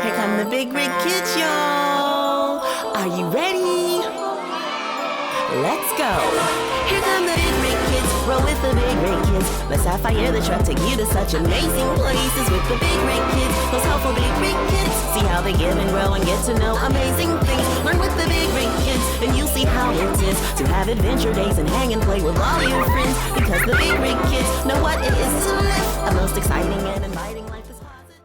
Here come the big rig kids, y'all. Are you ready? Let's go. Here come the big rig kids. Roll with the big rig kids. Let's sapphire the truck, take you to such amazing places with the big rig kids. Those helpful big rig kids. See how they give and grow and get to know amazing things. Learn with the big rig kids, and you'll see how it is to have adventure days and hang and play with all your friends. Because the big rig kids know what it is to live a most exciting and inviting life is positive.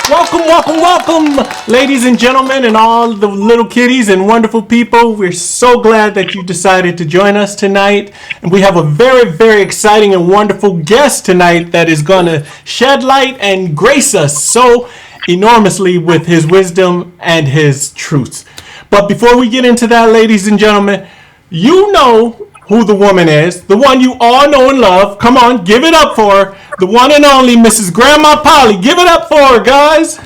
Welcome, ladies and gentlemen, and all the little kitties and wonderful people. We're so glad that you decided to join us tonight. And we have a very, very exciting and wonderful guest tonight that is going to shed light and grace us so enormously with his wisdom and his truths. But before we get into that, ladies and gentlemen, you know who the woman is, the one you all know and love. Come on, give it up for her. The one and only Mrs. Grandma Polly. Give it up for her, guys.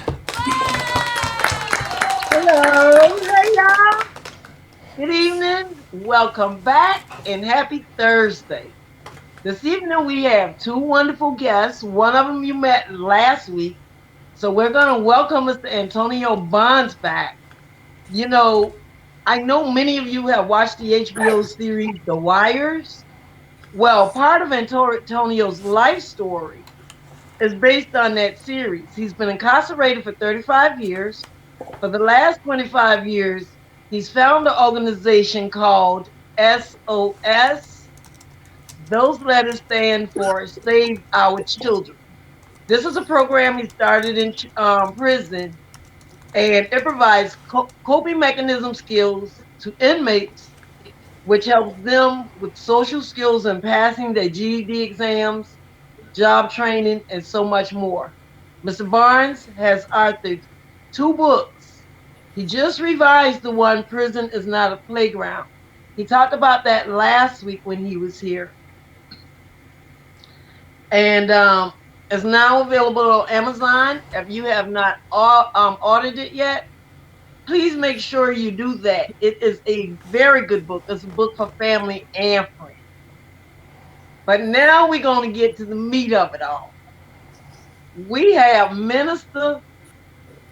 Hello, hey y'all. Good evening. Welcome back and happy Thursday. This evening we have two wonderful guests. One of them you met last week. So we're going to welcome Mr. Antonio Bonds back. You know, I know many of you have watched the HBO series The Wires. Well, part of Antonio's life story is based on that series. He's been incarcerated for 35 years. For the last 25 years, he's founded an organization called SOS. Those letters stand for Save Our Children. This is a program he started in prison, and it provides coping mechanism skills to inmates, which helps them with social skills and passing their GED exams, job training, and so much more. Mr. Barnes has authored two books. He just revised the one, Prison is Not a Playground. He talked about that last week when he was here. And it's now available on Amazon. If you have not ordered it yet, please make sure you do that. It is a very good book. It's a book for family and friends. But now we're going to get to the meat of it all. We have Minister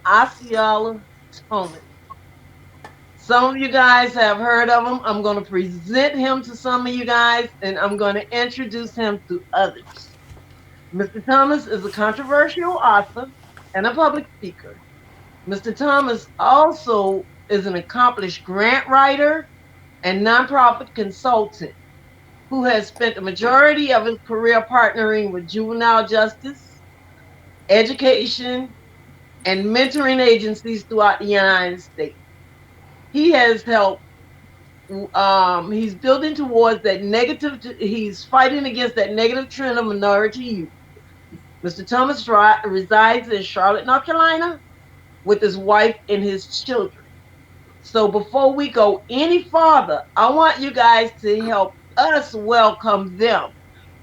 Osceola Thomas. Some of you guys have heard of him. I'm going to present him to some of you guys, and I'm going to introduce him to others. Mr. Thomas is a controversial author and a public speaker. Mr. Thomas also is an accomplished grant writer and nonprofit consultant who has spent the majority of his career partnering with juvenile justice, education, and mentoring agencies throughout the United States. He has helped, he's building towards that he's fighting against that negative trend of minority youth. Mr. Thomas resides in Charlotte, North Carolina, with his wife and his children. So before we go any farther, I want you guys to help us welcome them.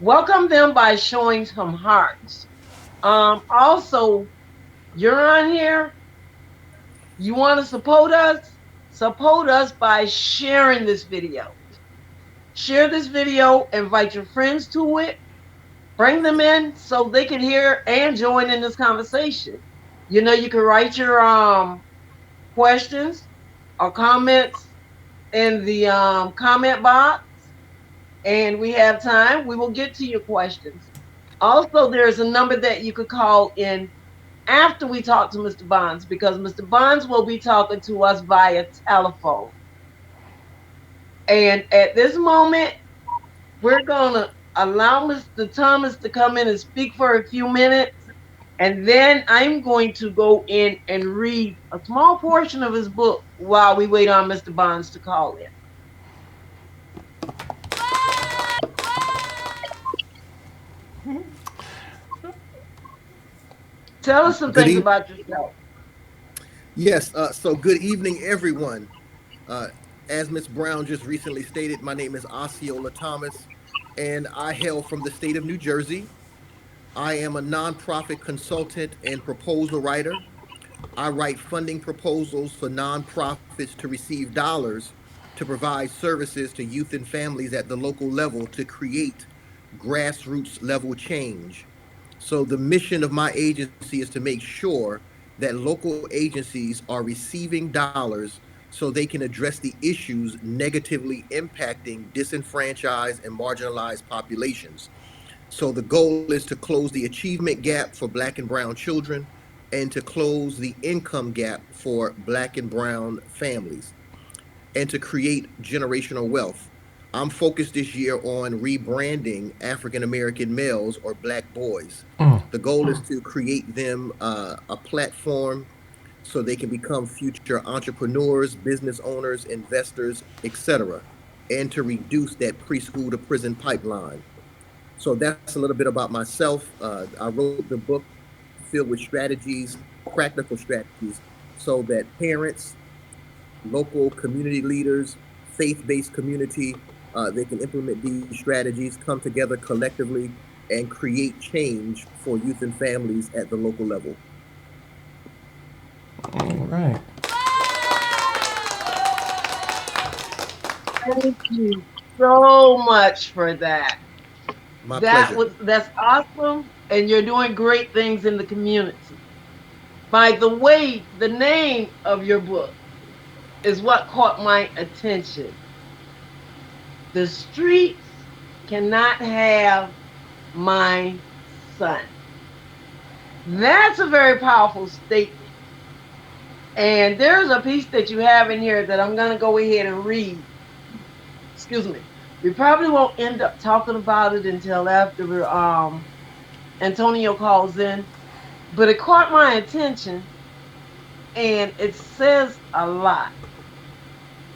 Welcome them by showing some hearts. Also, you're on here. You want to support us? Support us by sharing this video. Share this video, invite your friends to it, bring them in so they can hear and join in this conversation. You know, you can write your questions or comments in the comment box, and we have time. We will get to your questions. Also, there's a number that you could call in after we talk to Mr. Bonds, because Mr. Bonds will be talking to us via telephone. And at this moment, we're going to allow Mr. Thomas to come in and speak for a few minutes. And then I'm going to go in and read a small portion of his book while we wait on Mr. Bonds to call in. Tell us some things about yourself. Yes, so good evening, everyone. As Ms. Brown just recently stated, my name is Osceola Thomas, and I hail from the state of New Jersey. I am a nonprofit consultant and proposal writer. I write funding proposals for nonprofits to receive dollars to provide services to youth and families at the local level to create grassroots level change. So the mission of my agency is to make sure that local agencies are receiving dollars so they can address the issues negatively impacting disenfranchised and marginalized populations. So the goal is to close the achievement gap for Black and Brown children and to close the income gap for Black and Brown families and to create generational wealth. I'm focused this year on rebranding African American males or Black boys. The goal is to create them a platform so they can become future entrepreneurs, business owners, investors, etc., and to reduce that preschool to prison pipeline. So that's a little bit about myself. I wrote the book filled with strategies, practical strategies, so that parents, local community leaders, faith-based community, they can implement these strategies, come together collectively, and create change for youth and families at the local level. All right. Thank you so much for that. My pleasure. That's awesome, and you're doing great things in the community. By the way, the name of your book is what caught my attention. The streets cannot have my son. That's a very powerful statement. And there's a piece that you have in here that I'm going to go ahead and read. Excuse me. We probably won't end up talking about it until after Antonio calls in, but it caught my attention and it says a lot.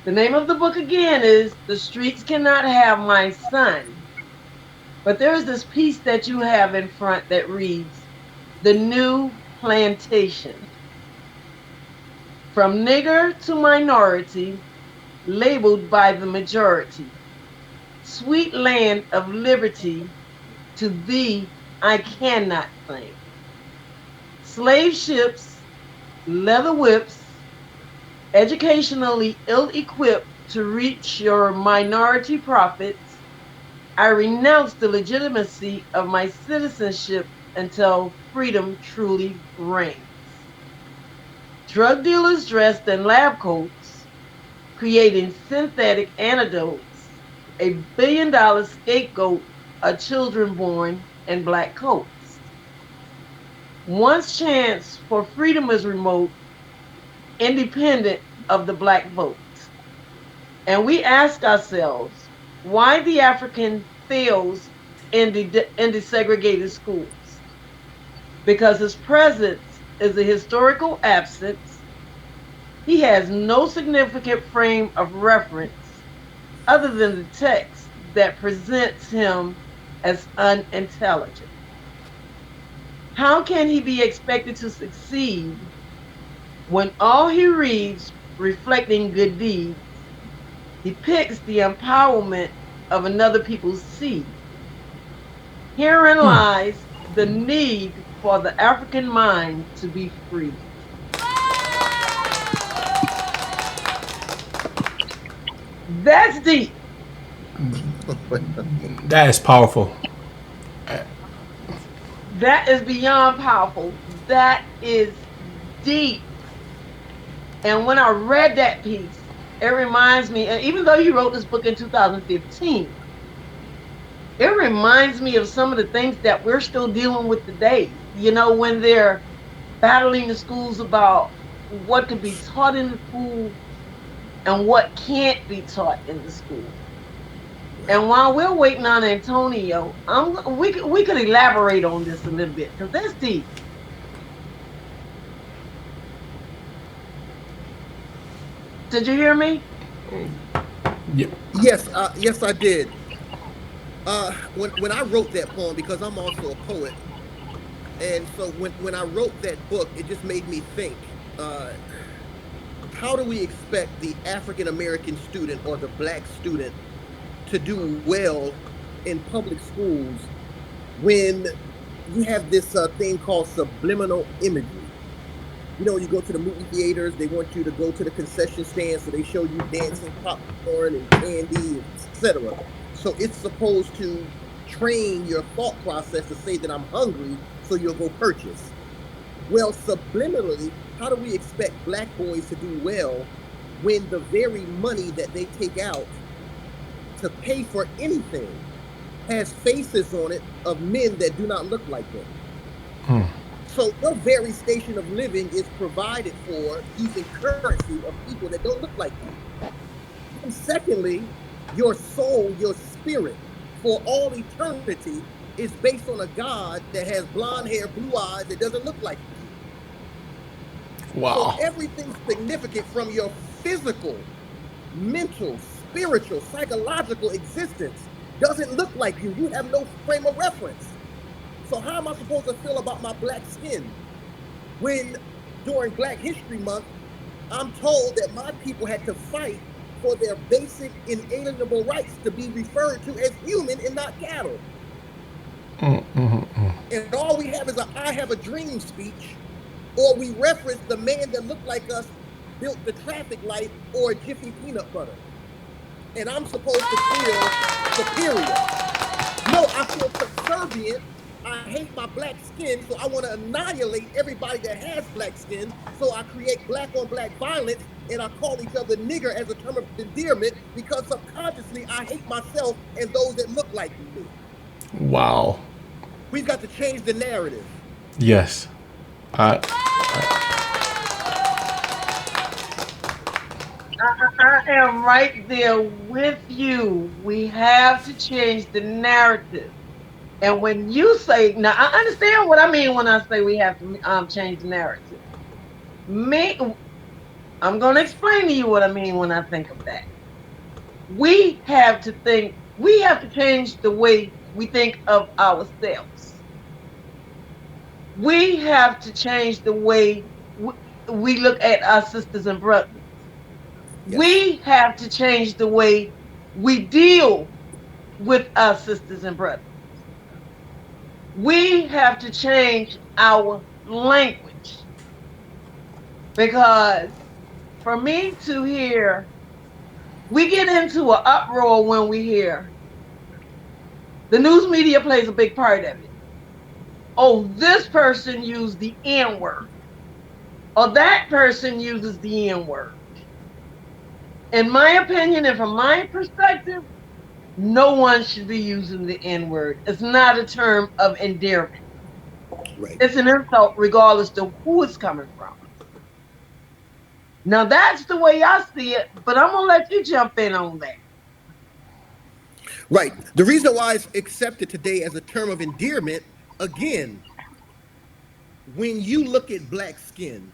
The name of the book again is The Streets Cannot Have My Son. But there's this piece that you have in front that reads The New Plantation. From nigger to minority, labeled by the majority. Sweet land of liberty, to thee I cannot claim. Slave ships, leather whips, educationally ill equipped to reach your minority profits, I renounce the legitimacy of my citizenship until freedom truly reigns. Drug dealers dressed in lab coats, creating synthetic antidotes, $1 billion scapegoat of children born in black coats. One's chance for freedom is remote, independent of the black vote. And we ask ourselves why the African fails in the segregated schools. Because his presence is a historical absence. He has no significant frame of reference other than the text that presents him as unintelligent. How can he be expected to succeed when all he reads, reflecting good deeds, depicts the empowerment of another people's seed? Herein lies the need for the African mind to be free. That's deep. That is powerful. That is beyond powerful. That is deep. And when I read that piece, it reminds me, and even though you wrote this book in 2015, it reminds me of some of the things that we're still dealing with today. You know, when they're battling the schools about what could be taught in the school and what can't be taught in the school. And while we're waiting on Antonio, we could elaborate on this a little bit because that's deep. Did you hear me? Yeah. Yes, I did. When I wrote that poem, because I'm also a poet, and so when I wrote that book, it just made me think. How do we expect the African American student or the Black student to do well in public schools when you have this thing called subliminal imagery? You know, you go to the movie theaters, they want you to go to the concession stand, so they show you dancing popcorn and candy, etc. So it's supposed to train your thought process to say that I'm hungry so you'll go purchase. Well, subliminally, how do we expect black boys to do well when the very money that they take out to pay for anything has faces on it of men that do not look like them? So your very station of living is provided for using currency of people that don't look like you. And secondly, your soul, your spirit, for all eternity is based on a God that has blonde hair, blue eyes, that doesn't look like you. Wow. So everything significant from your physical, mental, spiritual, psychological existence doesn't look like you. You have no frame of reference. So how am I supposed to feel about my black skin when during Black History Month, I'm told that my people had to fight for their basic inalienable rights to be referred to as human and not cattle? And all we have is a "I have a dream" speech, or we reference the man that looked like us built the traffic light or Jiffy peanut butter. And I'm supposed to feel superior. No, I feel subservient. I hate my black skin, so I want to annihilate everybody that has black skin. So I create black on black violence, and I call each other nigger as a term of endearment because subconsciously I hate myself and those that look like me. Wow. We've got to change the narrative. Yes. I am right there with you. We have to change the narrative. And when you say, now I understand what I mean when I say we have to change the narrative. I'm going to explain to you what I mean when I think of that. We have to change the way we think of ourselves. We have to change the way we look at our sisters and brothers. Yes. We have to change the way we deal with our sisters and brothers. We have to change our language. Because for me to hear, we get into an uproar when we hear the news media plays a big part of it. Oh, this person used the N word, or that person uses the N word. In my opinion, and from my perspective, no one should be using the N word. It's not a term of endearment. Right. It's an insult regardless of who it's coming from. Now that's the way I see it, but I'm gonna let you jump in on that. Right. The reason why it's accepted today as a term of endearment, again, when you look at black skin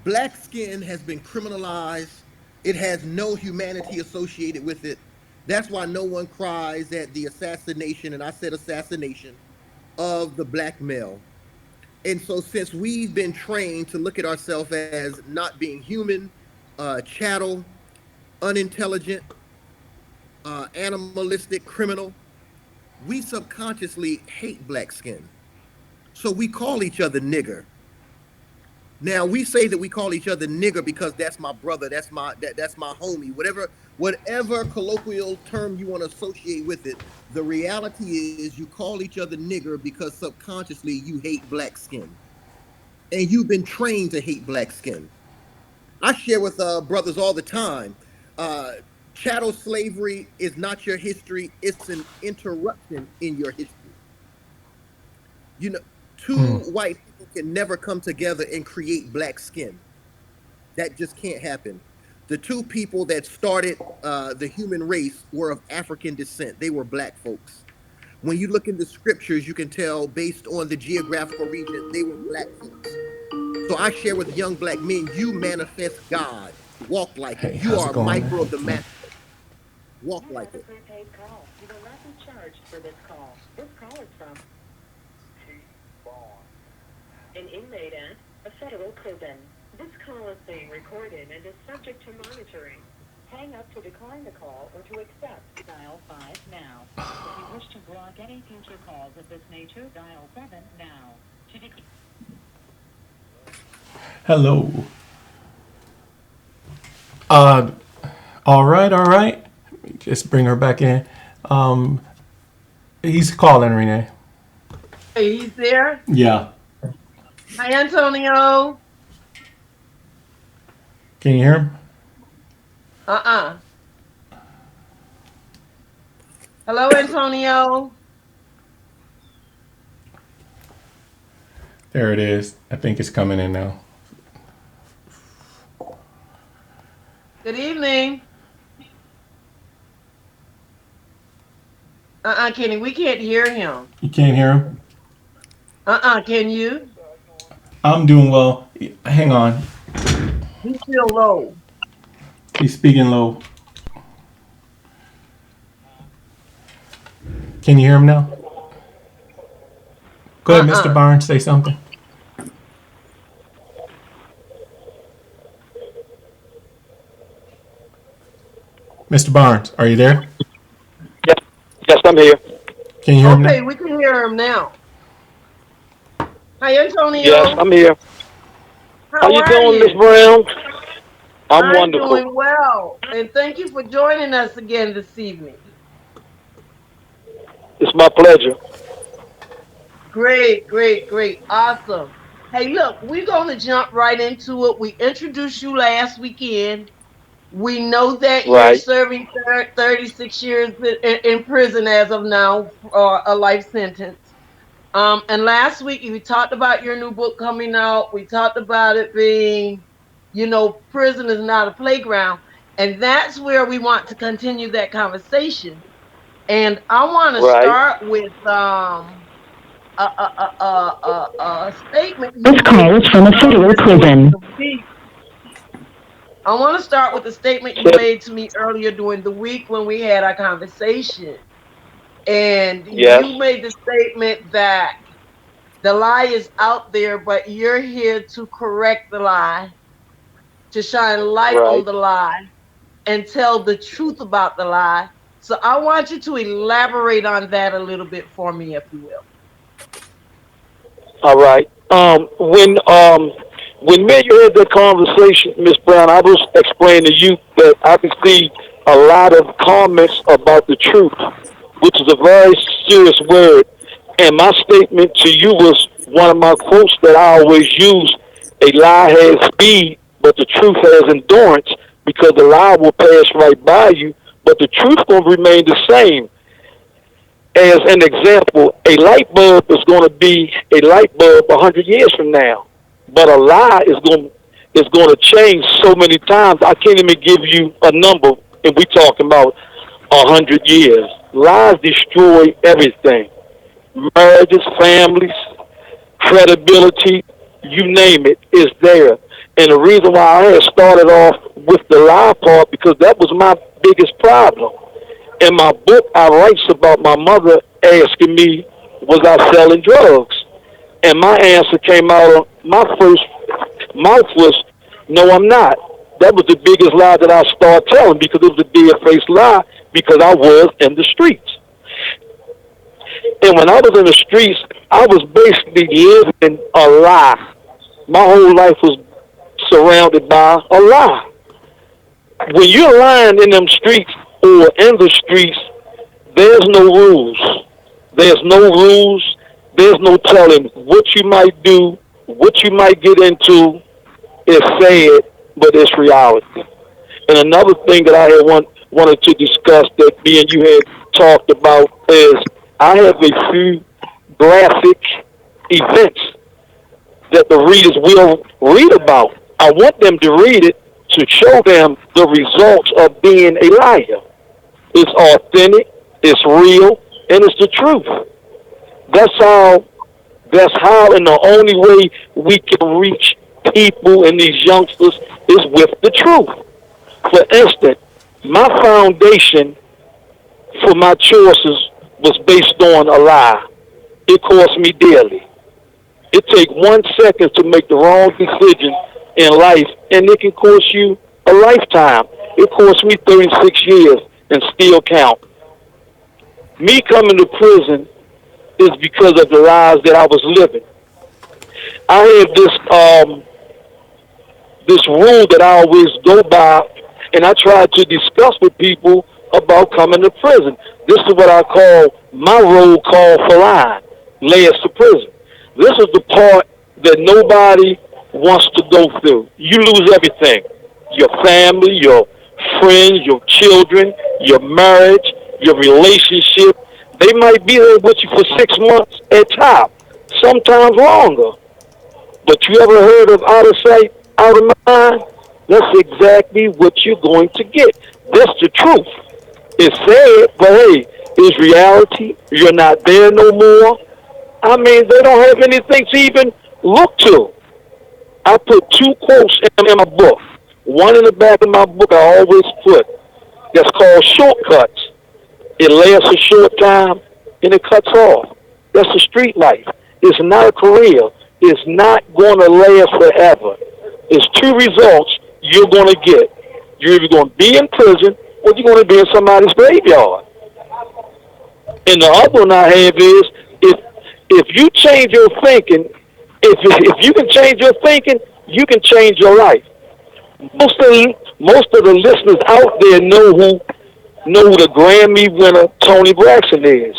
has been criminalized. It has no humanity associated with it. That's why no one cries at the assassination, and I said assassination, of the black male. And so, since we've been trained to look at ourselves as not being human, chattel, unintelligent, animalistic, criminal, we subconsciously hate black skin. So we call each other nigger. Now we say that we call each other nigger because that's my brother, that's my homie, whatever colloquial term you want to associate with it. The reality is you call each other nigger because subconsciously you hate black skin. And you've been trained to hate black skin. I share with brothers all the time. Uh, Chattel slavery is not your history, it's an interruption in your history. You know, two white people can never come together and create black skin. That just can't happen. The two people that started the human race were of African descent. They were black folks. When you look in the scriptures, you can tell based on the geographical region, they were black folks. So I share with young black men, you manifest God. Walk like it. Hey, You how's are it a going, micro of man? the master. Walk like it. Prepaid call. You will not be charged for this call. This call is from an inmate at a federal prison. This call is being recorded and is subject to monitoring. Hang up to decline the call or to accept. Dial 5 now. If you wish to block any future calls of this nature, dial 7 now. To Hello. All right. Let me just bring her back in. He's calling, Renee. He's there. Yeah. Hi, Antonio. Can you hear him? Uh-uh. Hello, Antonio. There it is. I think it's coming in now. Good evening. Kenny, we can't hear him. You can't hear him? Can you? I'm doing well. Hang on. He's still low. He's speaking low. Can you hear him now? Go ahead, Mr. Uh-uh. Barnes, say something. Mr. Barnes, are you there? Yes, yes, I'm here. Can you hear him Okay, now? we can hear him now. Hi, Yes, Antonio. I'm here. How How you are doing, Miss you? Brown? I'm I'm wonderful. doing well. And thank you for joining us again this evening. It's my pleasure. Great, great, great. Awesome. Hey, look, we're going to jump right into it. We introduced you last weekend. We know that you're Right, serving 36 years in prison as of now for a life sentence. And last week we talked about your new book coming out. We talked about it being, prison is not a playground. And that's where we want to continue that conversation. And I want to right. start with a statement you This made call is from a federal just during prison. the week. I want to start with the statement you Said made to me earlier during the week when we had our conversation. And yes, you made the statement that the lie is out there, but you're here to correct the lie, to shine light on right. the lie, and tell the truth about the lie. So I want you to elaborate on that a little bit for me, if you will. All right. When me and you had that conversation, Miss Brown, I was explaining to you that I can see a lot of comments about the truth, which is a very serious word. And my statement to you was one of my quotes that I always use: "A lie has speed, but the truth has endurance, because the lie will pass right by you, but the truth will remain the same." As an example, a light bulb is going to be a light bulb 100 years from now, but a lie is going to change so many times. I can't even give you a number, and we talking about 100 years. Lies destroy everything: marriages, families, credibility, you name it, is there. And the reason why I had started off with the lie part, because that was my biggest problem. In my book, I write about my mother asking me, was I selling drugs? And my answer came out of my first mouth was, no, I'm not. That was the biggest lie that I started telling, because it was a dead-faced lie, because I was in the streets. And when I was in the streets, I was basically living a lie. My whole life was surrounded by a lie. When you're lying in them streets or in the streets, there's no rules. There's no rules. There's no telling what you might do, what you might get into. It's sad, but it's reality. And another thing that I had wanted to discuss that me and you had talked about is I have a few graphic events that the readers will read about. I want them to read it to show them the results of being a liar. It's authentic, it's real, and it's the truth. That's how. That's how, and the only way we can reach people and these youngsters is with the truth. For instance, my foundation for my choices was based on a lie. It cost me dearly. It takes 1 second to make the wrong decision in life, and it can cost you a lifetime. It cost me 36 years and still count. Me coming to prison is because of the lies that I was living. I had this rule that I always go by, and I try to discuss with people about coming to prison. This is what I call my roll call for lying. last to prison. This is the part that nobody wants to go through. You lose everything: your family, your friends, your children, your marriage, your relationship. They might be there with you for 6 months at top, sometimes longer. But you ever heard of out of sight, out of mind? That's exactly what you're going to get. That's the truth. It's sad, but hey, it's reality. You're not there no more. I mean, they don't have anything to even look to. I put two quotes in my book. One in the back of my book I always put. That's called shortcuts. It lasts a short time and it cuts off. That's the street life. It's not a career. It's not going to last forever. It's two results you're going to get. You're either going to be in prison or you're going to be in somebody's graveyard. And the other one I have is if you change your thinking, if you can change your thinking, you can change your life. Most of the listeners out there know who the Grammy winner Tony Braxton is.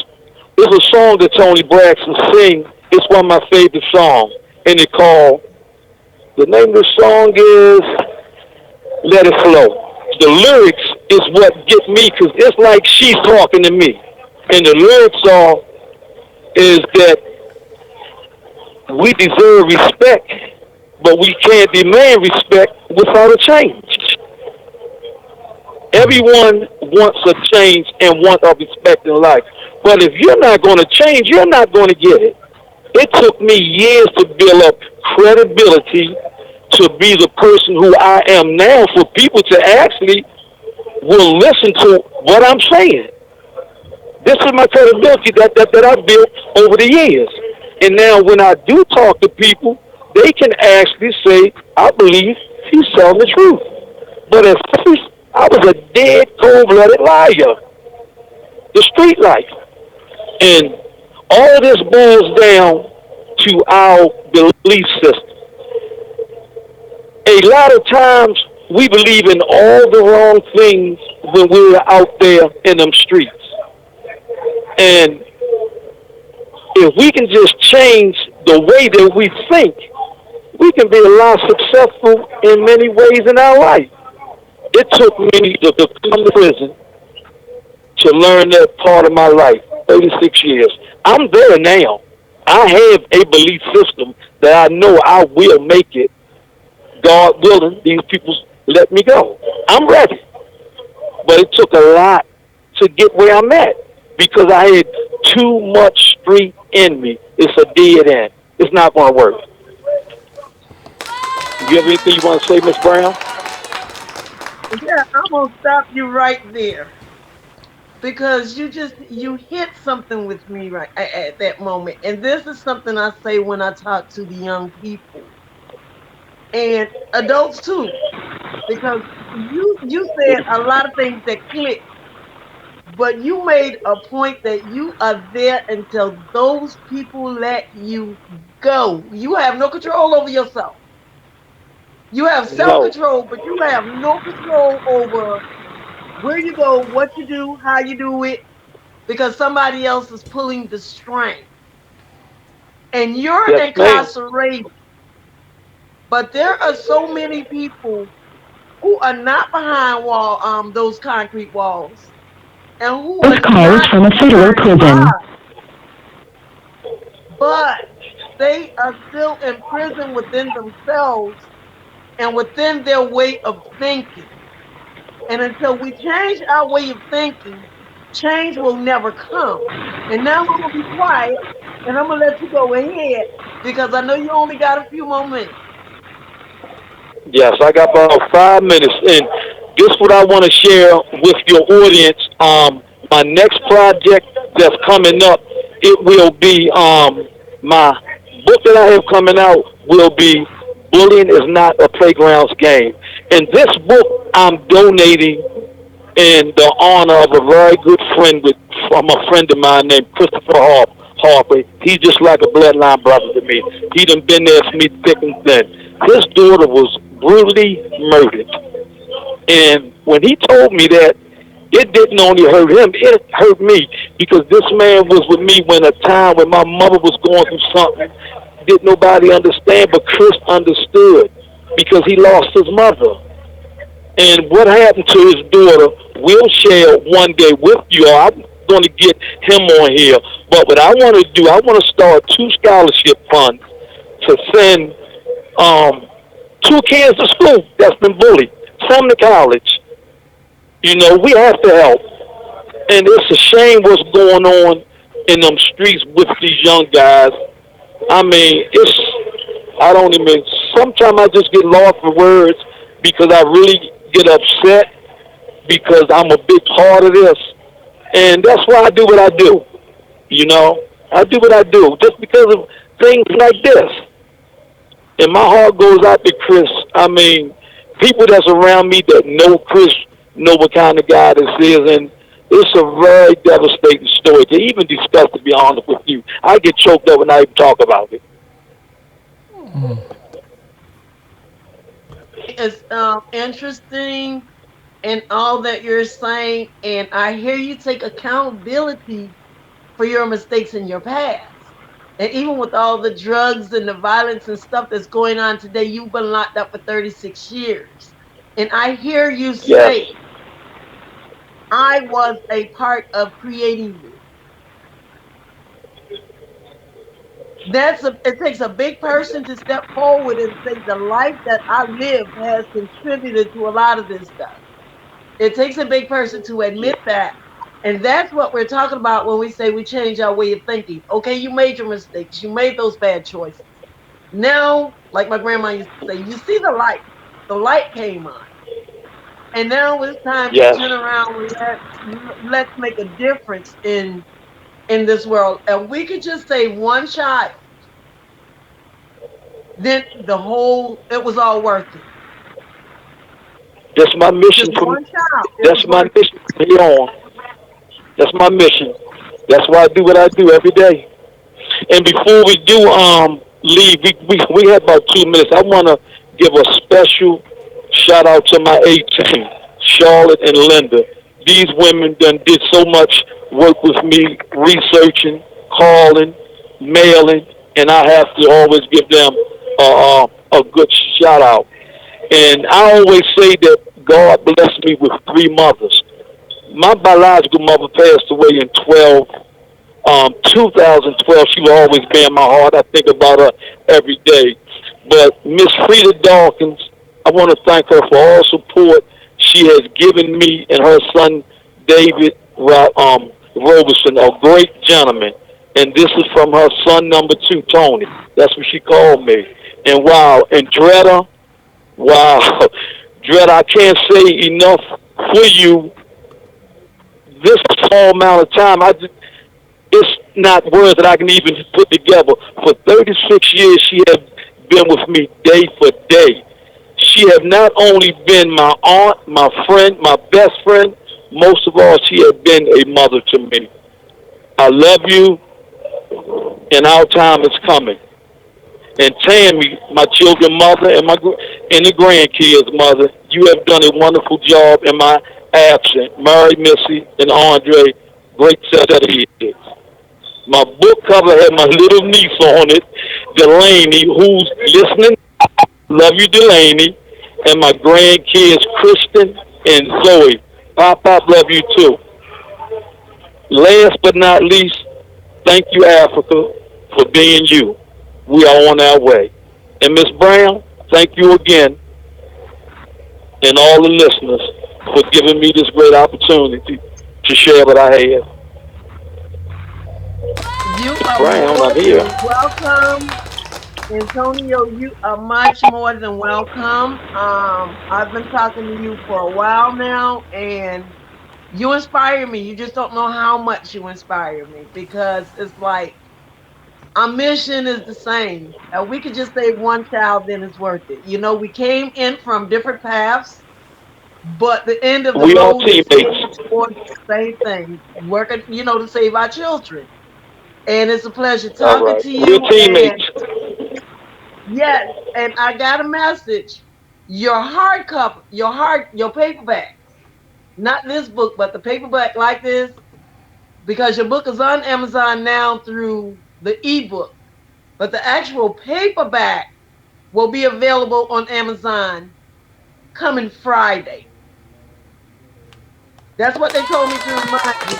There's a song that Tony Braxton sings. It's one of my favorite songs, and it called. The name of the song is "Let It Flow." The lyrics is what get me because it's like she's talking to me, and the lyrics is that we deserve respect, but we can't demand respect without a change. Everyone wants a change and wants a respect in life. But if you're not going to change, you're not going to get it. It took me years to build up credibility to be the person who I am now for people to actually will listen to what I'm saying. This is my credibility that I've built over the years. And now when I do talk to people, they can actually say, I believe he's telling the truth. But at first, I was a dead, cold-blooded liar. The street life. And all of this boils down to our belief system. A lot of times, we believe in all the wrong things when we're out there in them streets. And if we can just change the way that we think, we can be a lot successful in many ways in our life. It took me to come to prison to learn that part of my life, 36 years. I'm there now. I have a belief system that I know I will make it. God willing, these people let me go. I'm ready. But it took a lot to get where I'm at because I had too much street in me. It's a dead end. It's not going to work. You have anything you want to say, Miss Brown? Yeah, I'm gonna stop you right there because you hit something with me right at that moment, and this is something I say when I talk to the young people and adults too, because you said a lot of things that click, but you made a point that you are there until those people let you go. You have no control over yourself. You have self No. control, but you have no control over where you go, what you do, how you do it, because somebody else is pulling the string. And you're Yes, ma'am. incarcerated. But there are so many people who are not behind those concrete walls and who This are call is not from a federal behind prison. bars, but they are still in prison within themselves and within their way of thinking. And until we change our way of thinking, change will never come. And now I'm going to be quiet and I'm going to let you go ahead because I know you only got a few more minutes. Yes, I got about 5 minutes. And this is what I want to share with your audience. My next project that's coming up, it will be my book that I have coming out will be Bullying is Not a Playground's Game. And this book I'm donating in the honor of a very good friend from a friend of mine named Christopher Harper. He's just like a bloodline brother to me. He done been there for me thick and thin. His daughter was brutally murdered. And when he told me that, It didn't only hurt him, it hurt me because this man was with me when a time when my mother was going through something. Didn't nobody understand, but Chris understood because he lost his mother. And what happened to his daughter, we'll share one day with you. I'm going to get him on here. But what I want to do, I want to start two scholarship funds to send um, two kids to school that's been bullied, some to college. You know, we have to help. And it's a shame what's going on in them streets with these young guys. I mean, I don't even, sometimes I just get lost for words because I really get upset because I'm a big part of this. And that's why I do what I do. You know, I do what I do just because of things like this. And my heart goes out to Chris. I mean, people that's around me that know Chris know what kind of guy this is. And it's a very devastating story to even discuss, to be honest with you. I get choked up when I even talk about it. It's interesting and all that you're saying, and I hear you take accountability for your mistakes in your past. And even with all the drugs and the violence and stuff that's going on today, you've been locked up for 36 years. And I hear you Yes. say, I was a part of creating you. It takes a big person to step forward and say the life that I lived has contributed to a lot of this stuff. It takes a big person to admit that. And that's what we're talking about when we say we change our way of thinking. Okay, you made your mistakes, you made those bad choices. Now, like my grandma used to say, you see the light. The light came on. And now it's time to Yes. turn around and let's make a difference in this world. And we could just say one child, then it was all worth it. That's my mission Just from one child, it that's was my worth it. mission from here on. That's my mission. That's why I do what I do every day. And before we do leave, we have about 2 minutes. I want to give a special shout out to my A team, Charlotte and Linda. These women done did so much work with me, researching, calling, mailing, and I have to always give them a good shout out. And I always say that God blessed me with three mothers. My biological mother passed away in 2012. She will always be in my heart. I think about her every day. But Miss Frida Dawkins, I want to thank her for all support she has given me and her son David Roberson, a great gentleman. And this is from her son number two, Tony. That's what she called me. And wow, and Dretta, wow, Dretta, I can't say enough for you. This small amount of time, it's not words that I can even put together. For 36 years, she has been with me day for day. She has not only been my aunt, my friend, my best friend, most of all, she has been a mother to me. I love you, and our time is coming. And Tammy, my children's mother, and the grandkids' mother, you have done a wonderful job in my absence. Mary, Missy, and Andre, great set of kids. My book cover had my little niece on it, Delaney, who's listening. Love you, Delaney. And my grandkids, Kristen and Zoe. Pop, Pop, love you too. Last but not least, thank you, Africa, for being you. We are on our way. And Miss Brown, thank you again, and all the listeners for giving me this great opportunity to share what I have. You Miss are Brown, more I'm here. than welcome. Antonio, you are much more than welcome. I've been talking to you for a while now, and you inspire me. You just don't know how much you inspire me because it's like our mission is the same. We could just save one child, then it's worth it. You know, we came in from different paths, but the end of the We are road is still teammates. towards the same thing, working, to save our children. And it's a pleasure All talking right. to We're you. And teammates. yes, and I got a message. Your hardcover, your paperback. Not this book, but the paperback like this, because your book is on Amazon now through the ebook, but the actual paperback will be available on Amazon coming Friday. That's what they told me to remind you.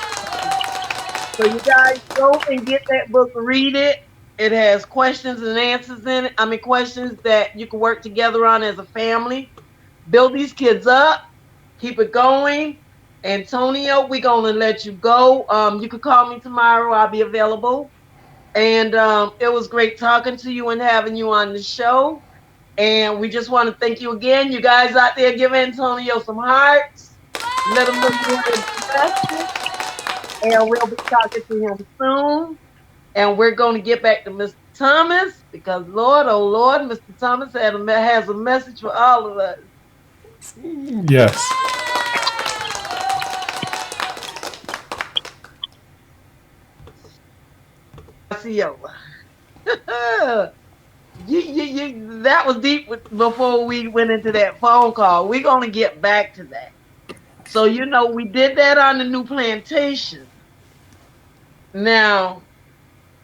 So you guys go and get that book, read it. It has questions and answers in it. I mean, questions that you can work together on as a family. Build these kids up, keep it going. Antonio, we're gonna let you go. You can call me tomorrow. I'll be available. And it was great talking to you and having you on the show. And we just want to thank you again. You guys out there, give Antonio some hearts. Let him know you want to bless him. And we'll be talking to him soon. And we're going to get back to Mr. Thomas because, Lord, oh Lord, Mr. Thomas has a message for all of us. Yes. Osceola. That was deep before we went into that phone call. We're going to get back to that. So, we did that on the new plantation. Now,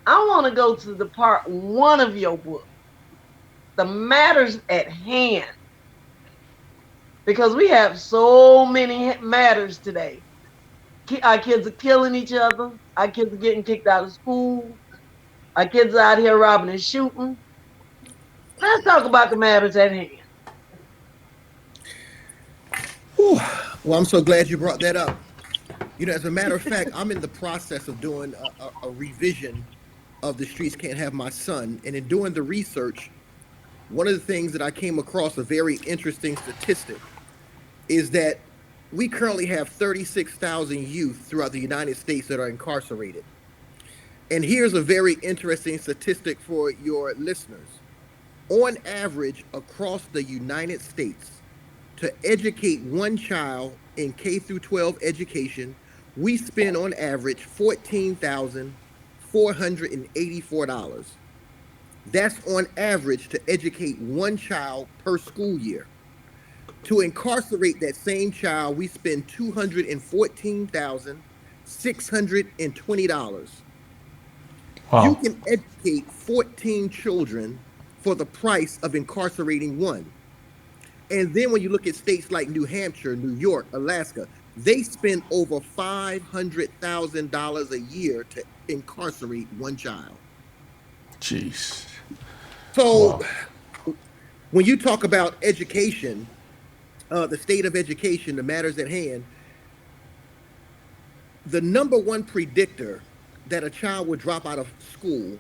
I want to go to the part one of your book, the matters at hand, because we have so many matters today. Our kids are killing each other. Our kids are getting kicked out of school. Our kids are out here robbing and shooting. Let's talk about the matters at hand. Whew. Well, I'm so glad you brought that up. As a matter of fact, I'm in the process of doing a revision of The Streets Can't Have My Son. And in doing the research, one of the things that I came across, a very interesting statistic, is that we currently have 36,000 youth throughout the United States that are incarcerated. And here's a very interesting statistic for your listeners. On average, across the United States, to educate one child in K through 12 education, we spend on average $14,484. That's on average to educate one child per school year. To incarcerate that same child, we spend $214,620. You Wow. can educate 14 children for the price of incarcerating one. And then when you look at states like New Hampshire, New York, Alaska, they spend over $500,000 a year to incarcerate one child. Jeez. So Wow. when you talk about education, the state of education, the matters at hand, the number one predictor that a child would drop out of school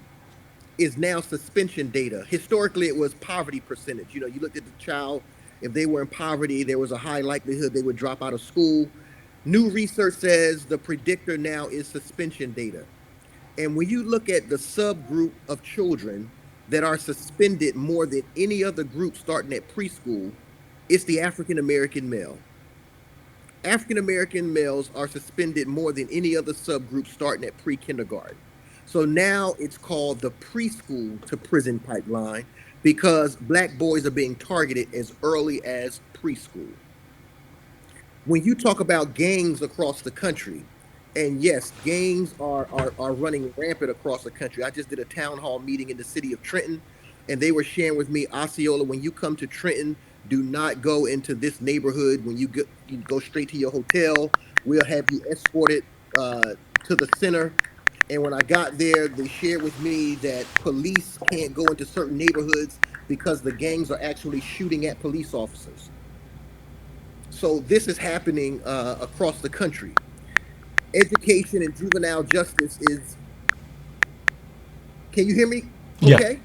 is now suspension data. Historically, it was poverty percentage. You looked at the child, if they were in poverty, there was a high likelihood they would drop out of school. New research says the predictor now is suspension data. And when you look at the subgroup of children that are suspended more than any other group starting at preschool, it's the African American male. African American males are suspended more than any other subgroup starting at pre kindergarten. So now it's called the preschool to prison pipeline because Black boys are being targeted as early as preschool. When you talk about gangs across the country, and yes, gangs are running rampant across the country. I just did a town hall meeting in the city of Trenton, and they were sharing with me, Osceola, when you come to Trenton, do not go into this neighborhood. When you go straight to your hotel. We'll have you escorted to the center. And when I got there, they shared with me that police can't go into certain neighborhoods because the gangs are actually shooting at police officers. So this is happening across the country. Education and juvenile justice is. Can you hear me? Yeah. Okay.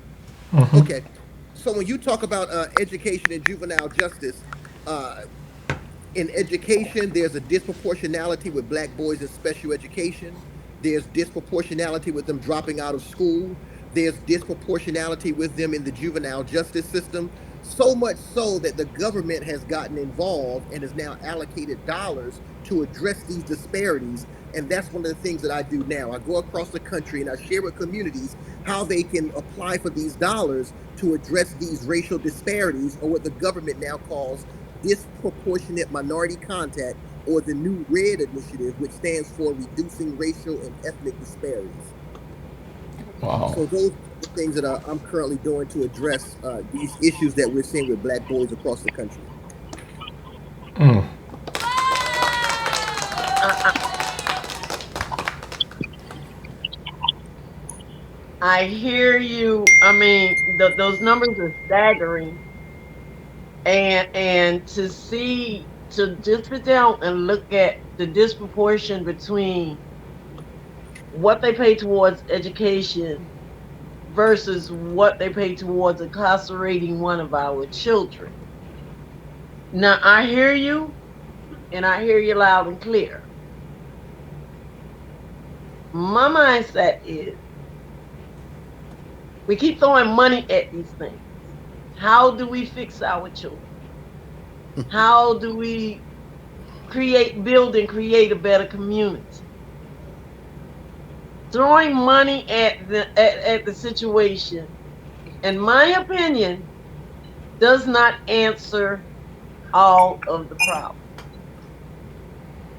Okay. So when you talk about education and juvenile justice, uh, in education, there's a disproportionality with Black boys in special education. There's disproportionality with them dropping out of school. There's disproportionality with them in the juvenile justice system. So much so that the government has gotten involved and has now allocated dollars to address these disparities. And that's one of the things that I do now. I go across the country and I share with communities how they can apply for these dollars to address these racial disparities, or what the government now calls disproportionate minority contact or the New Red Initiative, which stands for Reducing Racial and Ethnic Disparities. Wow. So those are the things that I'm currently doing to address these issues that we're seeing with Black boys across the country. I, I, I hear you. I mean, those numbers are staggering, and to just sit down and look at the disproportion between what they pay towards education versus what they pay towards incarcerating one of our children. Now, I hear you, and I hear you loud and clear. My mindset is we keep throwing money at these things. How do we fix our children? How do we build and create a better community? Throwing money at the situation, in my opinion, does not answer all of the problems.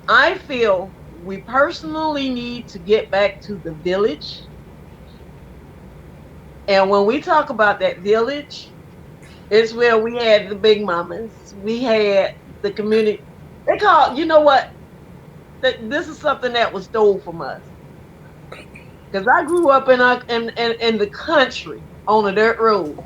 I feel we personally need to get back to the village. And when we talk about that village, it's where we had the big mamas, we had the community. They call, you know what? This is something that was stole from us. Because I grew up in the country on a dirt road.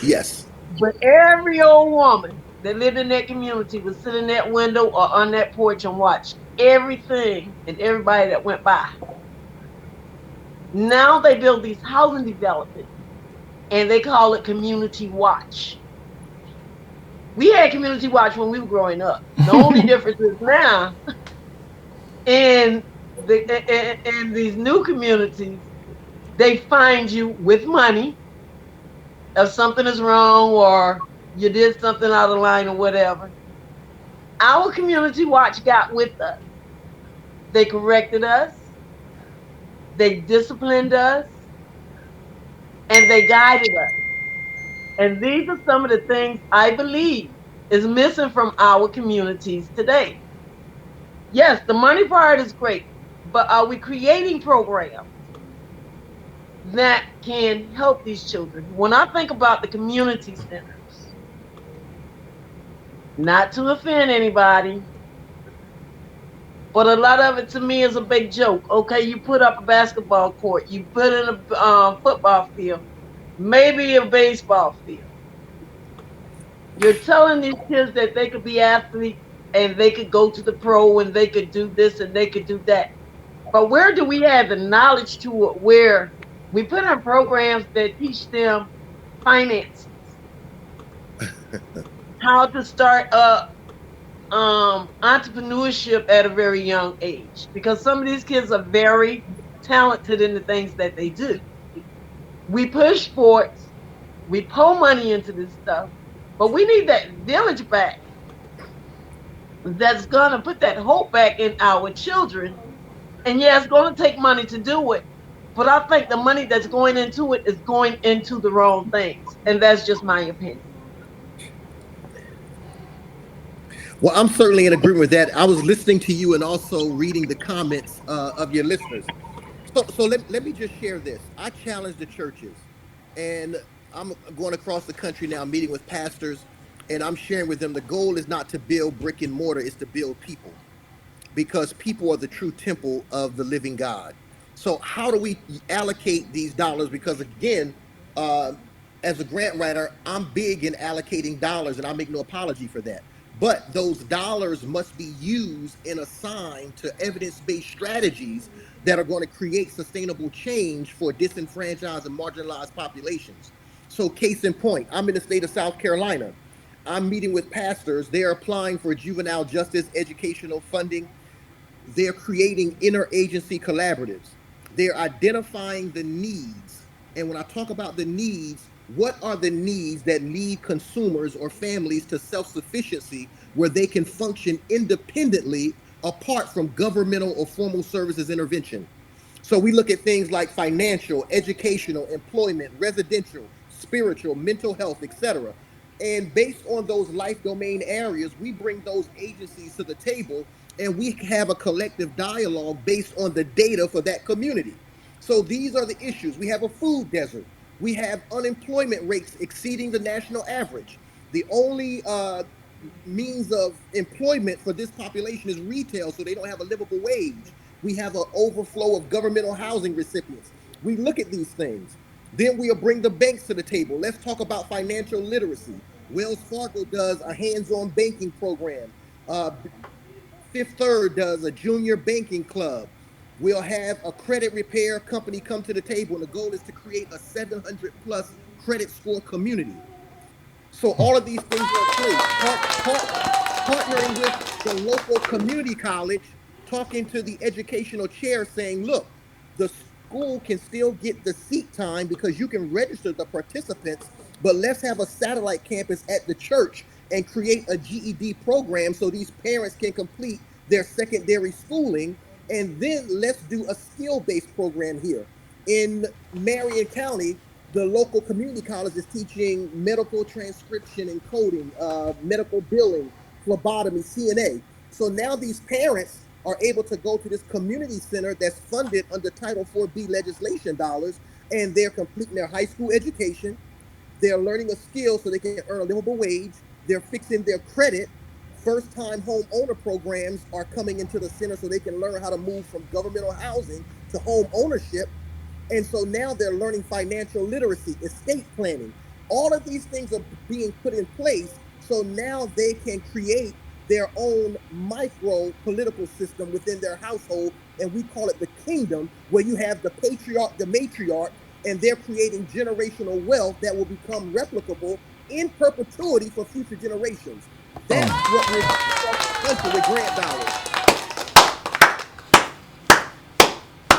Yes. But every old woman that lived in that community would sit in that window or on that porch and watch everything and everybody that went by. Now they build these housing developments and they call it community watch. We had community watch when we were growing up. The only difference is now in in these new communities, they find you with money if something is wrong or you did something out of line or whatever. Our community watch got with us. They corrected us, they disciplined us, and they guided us. And these are some of the things I believe is missing from our communities today. Yes, the money part is great, but are we creating programs that can help these children? When I think about the community centers, not to offend anybody, but a lot of it to me is a big joke. Okay, you put up a basketball court, you put in a football field, maybe a baseball field. You're telling these kids that they could be athletes and they could go to the pro and they could do this and they could do that. But where do we have the knowledge to it where we put in programs that teach them finances, how to start up entrepreneurship at a very young age? Because some of these kids are very talented in the things that they do. We push sports, we pour money into this stuff, but we need that village back that's going to put that hope back in our children. And yeah, it's going to take money to do it. But I think the money that's going into it is going into the wrong things. And that's just my opinion. Well, I'm certainly in agreement with that. I was listening to you and also reading the comments of your listeners. So let me just share this. I challenge the churches, and I'm going across the country now, meeting with pastors, and I'm sharing with them the goal is not to build brick and mortar, it's to build people, because people are the true temple of the living God. So how do we allocate these dollars? Because again, uh, as a grant writer, I'm big in allocating dollars, and I make no apology for that. But those dollars must be used and assigned to evidence-based strategies that are going to create sustainable change for disenfranchised and marginalized populations. So, case in point, I'm in the state of South Carolina. I'm meeting with pastors. They're applying for juvenile justice educational funding. They're creating interagency collaboratives. They're identifying the needs. And when I talk about the needs, what are the needs that lead consumers or families to self sufficiency where they can function independently apart from governmental or formal services intervention? So we look at things like financial, educational, employment, residential, spiritual, mental health, etc. And based on those life domain areas, we bring those agencies to the table and we have a collective dialogue based on the data for that community. So these are the issues. We have a food desert. We have unemployment rates exceeding the national average. The only means of employment for this population is retail, so they don't have a livable wage. We have an overflow of governmental housing recipients. We look at these things. Then we'll bring the banks to the table. Let's talk about financial literacy. Wells Fargo does a hands-on banking program. Fifth Third does a junior banking club. We'll have a credit repair company come to the table, and the goal is to create a 700 plus credit score community. So all of these things are in place. Partnering with the local community college, talking to the educational chair, saying, look, the school can still get the seat time because you can register the participants, but let's have a satellite campus at the church and create a GED program so these parents can complete their secondary schooling. And then let's do a skill-based program here. In Marion County, the local community college is teaching medical transcription and coding, medical billing, phlebotomy, CNA. So now these parents are able to go to this community center that's funded under Title 4B legislation dollars, and they're completing their high school education. They're learning a skill so they can earn a livable wage. They're fixing their credit. First time home owner programs are coming into the center so they can learn how to move from governmental housing to home ownership. And so now they're learning financial literacy, estate planning. All of these things are being put in place so now they can create their own micro political system within their household. And we call it the kingdom, where you have the patriarch, the matriarch, and they're creating generational wealth that will become replicable in perpetuity for future generations. That's what we're doing with grant dollars.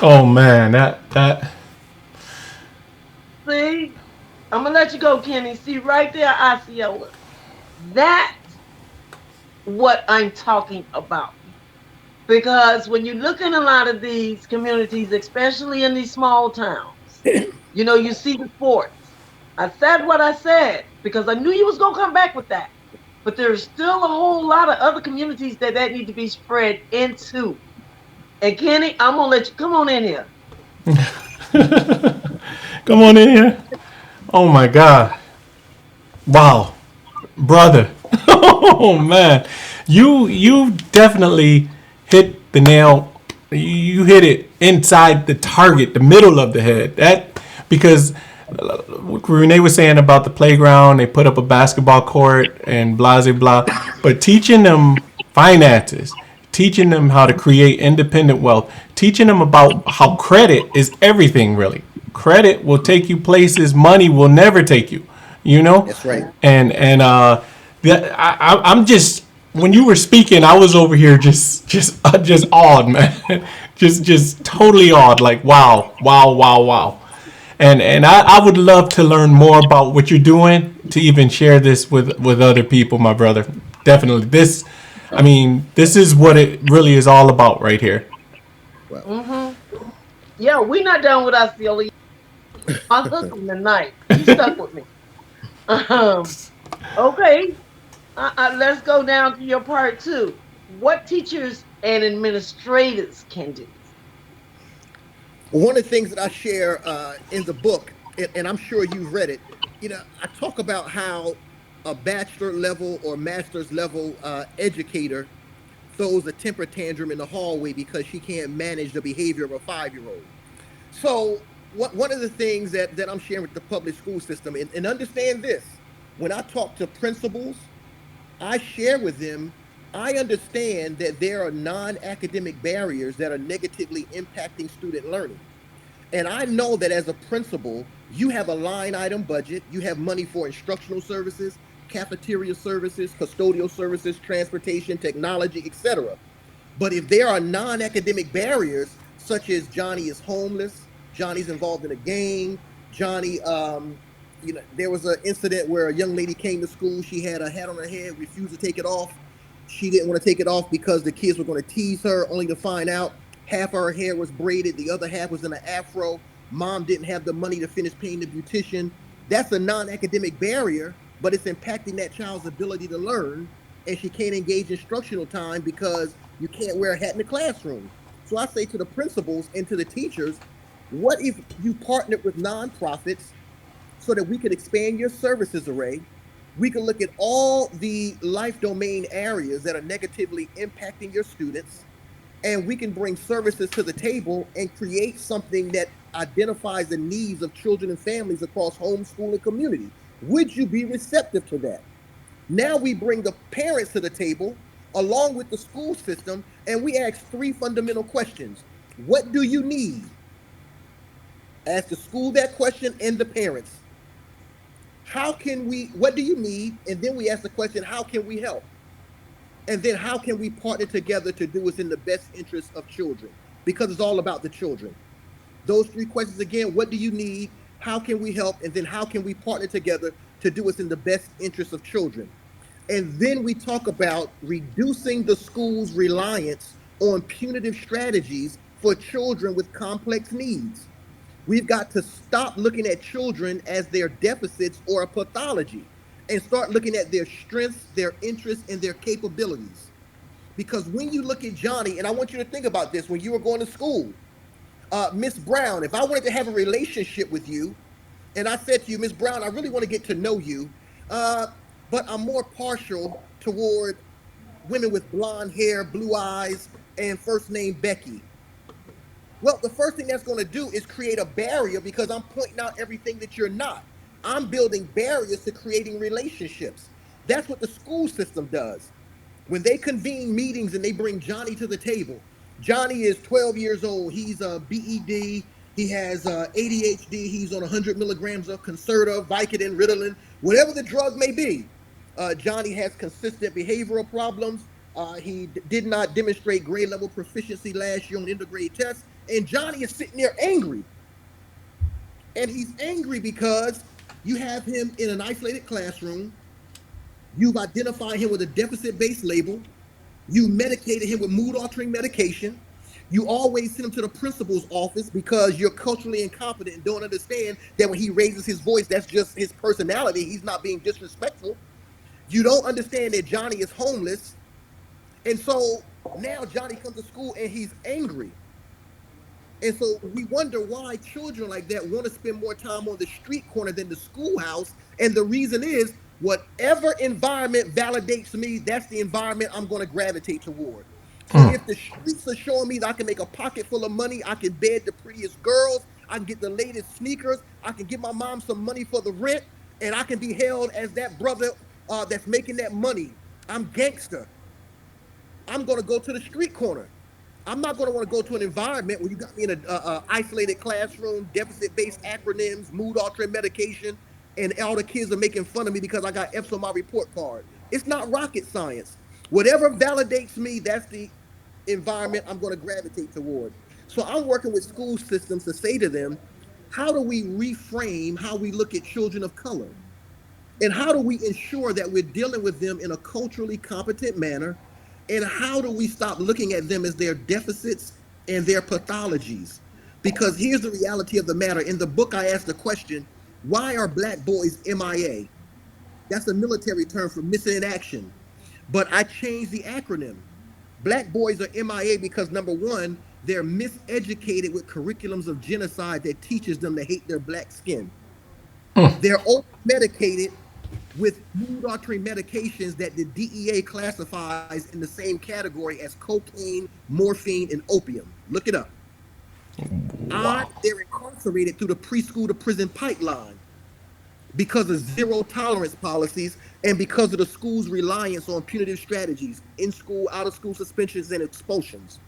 Oh man, that See, I'm gonna let you go, Kenny. See right there, Osceola. That's what I'm talking about. Because when you look in a lot of these communities, especially in these small towns, you see the sports. I said what I said because I knew you was gonna come back with that. But there's still a whole lot of other communities that need to be spread into. And Kenny, I'm gonna let you come on in here. come on in here. Oh my God. Wow. Brother. Oh man. You definitely hit the nail. You hit it inside the target, the middle of the head. That because Renee was saying about the playground, they put up a basketball court and blah blah blah. But teaching them finances, teaching them how to create independent wealth, teaching them about how credit is everything really. Credit will take you places money will never take you. You know, That's right. I'm just when you were speaking, I was over here just awed, man, just totally awed. Like wow, wow, wow, wow. And I would love to learn more about what you're doing to even share this with other people, my brother. Definitely, I mean, this is what it really is all about right here. Well, Yeah, we're not done with Osceola. I'll hook him tonight. He stuck with me. Um, okay, let's go down to your part two. What teachers and administrators can do. one of the things that I share in the book, and I'm sure you've read it, I talk about how a bachelor level or master's level educator throws a temper tantrum in the hallway because she can't manage the behavior of a 5-year-old. So, one of the things that I'm sharing with the public school system, and understand this, when I talk to principals, I share with them, I understand that there are non academic barriers that are negatively impacting student learning. And I know that as a principal, you have a line item budget, you have money for instructional services, cafeteria services, custodial services, transportation, technology, etc. But if there are non-academic barriers, such as Johnny is homeless, Johnny's involved in a gang, Johnny, there was an incident where a young lady came to school. She had a hat on her head, refused to take it off. She didn't want to take it off because the kids were going to tease her, only to find out half of her hair was braided, the other half was in an afro. Mom didn't have the money to finish paying the beautician. That's a non-academic barrier, but it's impacting that child's ability to learn, and she can't engage instructional time because you can't wear a hat in the classroom. So I say to the principals and to the teachers, what if you partnered with nonprofits so that we could expand your services array? We can look at all the life domain areas that are negatively impacting your students, and we can bring services to the table and create something that identifies the needs of children and families across homeschool and community. Would you be receptive to that? Now we bring the parents to the table along with the school system, and we ask three fundamental questions. What do you need? Ask the school that question and the parents. What do you need? And then we ask the question, how can we help? And then how can we partner together to do what's in the best interest of children? Because it's all about the children. Those three questions again: what do you need? How can we help? And then how can we partner together to do what's in the best interest of children? And then we talk about reducing the school's reliance on punitive strategies for children with complex needs. We've got to stop looking at children as their deficits or a pathology and start looking at their strengths, their interests, and their capabilities. Because when you look at Johnny, and I want you to think about this when you were going to school, Miss Brown, if I wanted to have a relationship with you, and I said to you, Miss Brown, I really want to get to know you, uh, but I'm more partial toward women with blonde hair, blue eyes, and first name Becky. Well, the first thing that's going to do is create a barrier because I'm pointing out everything that you're not. I'm building barriers to creating relationships. That's what the school system does. When they convene meetings and they bring Johnny to the table, Johnny is 12 years old. He's a BED. He has ADHD. He's on 100 milligrams of Concerta, Vicodin, Ritalin, whatever the drug may be. Johnny has consistent behavioral problems. He did not demonstrate grade level proficiency last year on intergrade tests. And Johnny is sitting there angry. And he's angry because you have him in an isolated classroom. You've identified him with a deficit based label. You medicated him with mood altering medication. You always send him to the principal's office because you're culturally incompetent and don't understand that when he raises his voice, that's just his personality. He's not being disrespectful. You don't understand that Johnny is homeless. And so now Johnny comes to school and he's angry. And so we wonder why children like that want to spend more time on the street corner than the schoolhouse. And the reason is whatever environment validates me, that's the environment I'm going to gravitate toward. So if the streets are showing me that I can make a pocket full of money, I can bed the prettiest girls, I can get the latest sneakers, I can give my mom some money for the rent, and I can be held as that brother that's making that money. I'm gangster. I'm going to go to the street corner. I'm not going to want to go to an environment where you got me in a isolated classroom, deficit-based acronyms, mood altering medication, and all the kids are making fun of me because I got F's on my report card. It's not rocket science. Whatever validates me, that's the environment I'm going to gravitate toward. So I'm working with school systems to say to them, how do we reframe how we look at children of color? And how do we ensure that we're dealing with them in a culturally competent manner? And how do we stop looking at them as their deficits and their pathologies? Because here's the reality of the matter. In the book, I asked the question, why are black boys MIA? That's a military term for missing in action. But I changed the acronym. Black boys are MIA because number one, they're miseducated with curriculums of genocide that teaches them to hate their black skin. They're over medicated with mood altering medications that the DEA classifies in the same category as cocaine, morphine, and opium. Look it up. They're incarcerated through the preschool to prison pipeline because of zero tolerance policies and because of the school's reliance on punitive strategies, in school, out of school suspensions, and expulsions.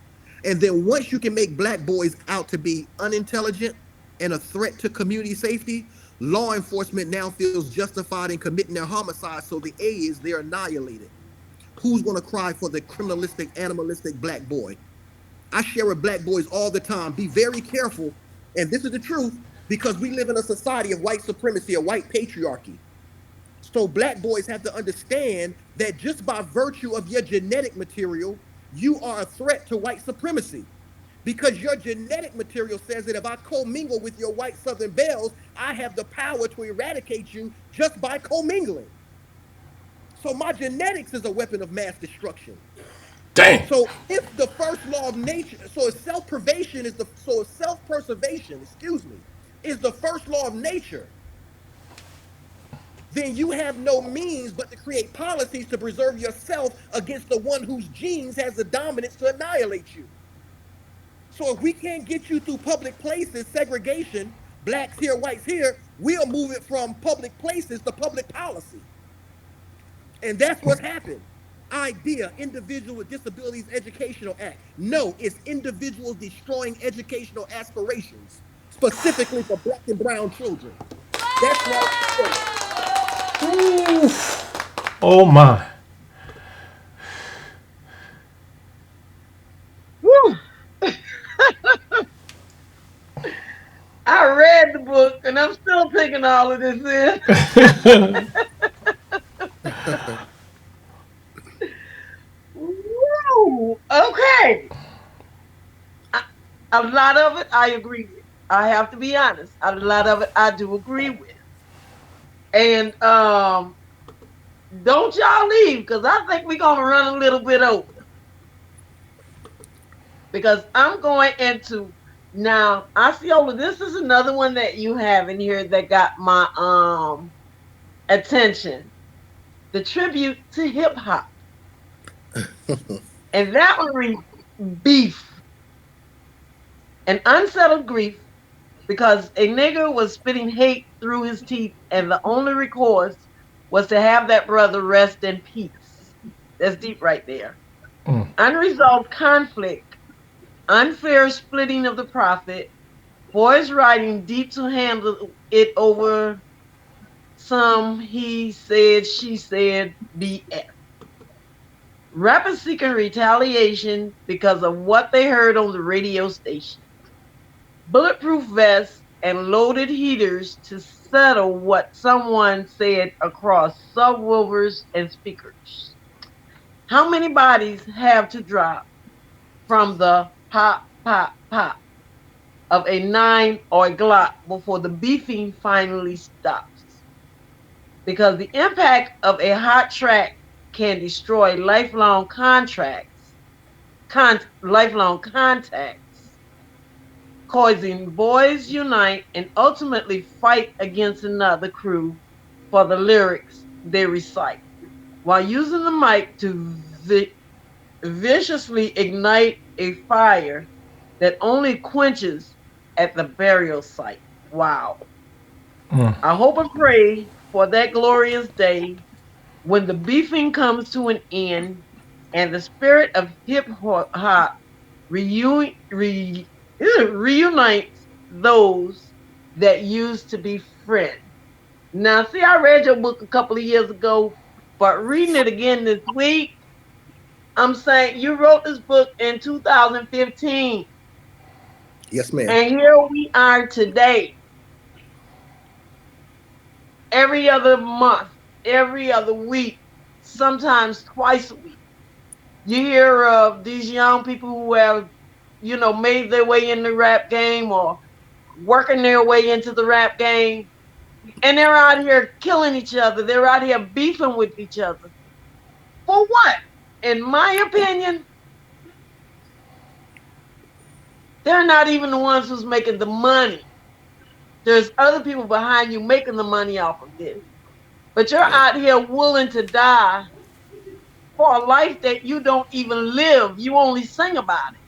And then once you can make black boys out to be unintelligent and a threat to community safety, law enforcement now feels justified in committing their homicide. So the A is they're annihilated. Who's going to cry for the criminalistic, animalistic black boy? I share with black boys all the time. Be very careful. And this is the truth because we live in a society of white supremacy, a white patriarchy. So black boys have to understand that just by virtue of your genetic material, you are a threat to white supremacy. Because your genetic material says that if I commingle with your white Southern belles, I have the power to eradicate you just by commingling. So my genetics is a weapon of mass destruction. Dang. So if the first law of nature, so if self-preservation is the so if self-preservation, excuse me, is the first law of nature, then you have no means but to create policies to preserve yourself against the one whose genes has the dominance to annihilate you. So if we can't get you through public places, segregation, blacks here, whites here, we'll move it from public places to public policy. And that's what's happened. Idea, Individual with Disabilities Educational Act. No, it's individuals destroying educational aspirations, specifically for black and brown children. That's right there. Oh my. Woo! I read the book and I'm still taking all of this in. Woo! Okay. I, a lot of it I agree with. I have to be honest. A lot of it I do agree with. And don't y'all leave because I think we're gonna run a little bit over because I'm going into now. Osceola, this is another one that you have in here that got my attention. The tribute to hip hop, and that one reads beef, an unsettled grief because a nigger was spitting hate through his teeth, and the only recourse was to have that brother rest in peace. That's deep right there. Unresolved conflict, unfair splitting of the profit, boys riding deep to handle it over some he said, she said BS. Rappers seeking retaliation because of what they heard on the radio station. Bulletproof vests and loaded heaters to settle what someone said across subwoofers and speakers. How many bodies have to drop from the pop, pop, pop of a nine or a Glock before the beefing finally stops? Because the impact of a hot track can destroy lifelong contacts, causing boys unite and ultimately fight against another crew for the lyrics they recite, while using the mic to viciously ignite a fire that only quenches at the burial site. Wow. I hope and pray for that glorious day when the beefing comes to an end and the spirit of hip hop reunites those that used to be friends. Now, see, I read your book a couple of years ago, but reading it again this week, I'm saying you wrote this book in 2015, Yes, ma'am. and here we are today, every other month, every other week, sometimes twice a week. You hear of these young people who have, made their way in the rap game or working their way into the rap game, and they're out here killing each other. They're out here beefing with each other. For what? In my opinion, they're not even the ones who's making the money. There's other people behind you making the money off of this. But you're Right. out here willing to die for a life that you don't even live. You only sing about it.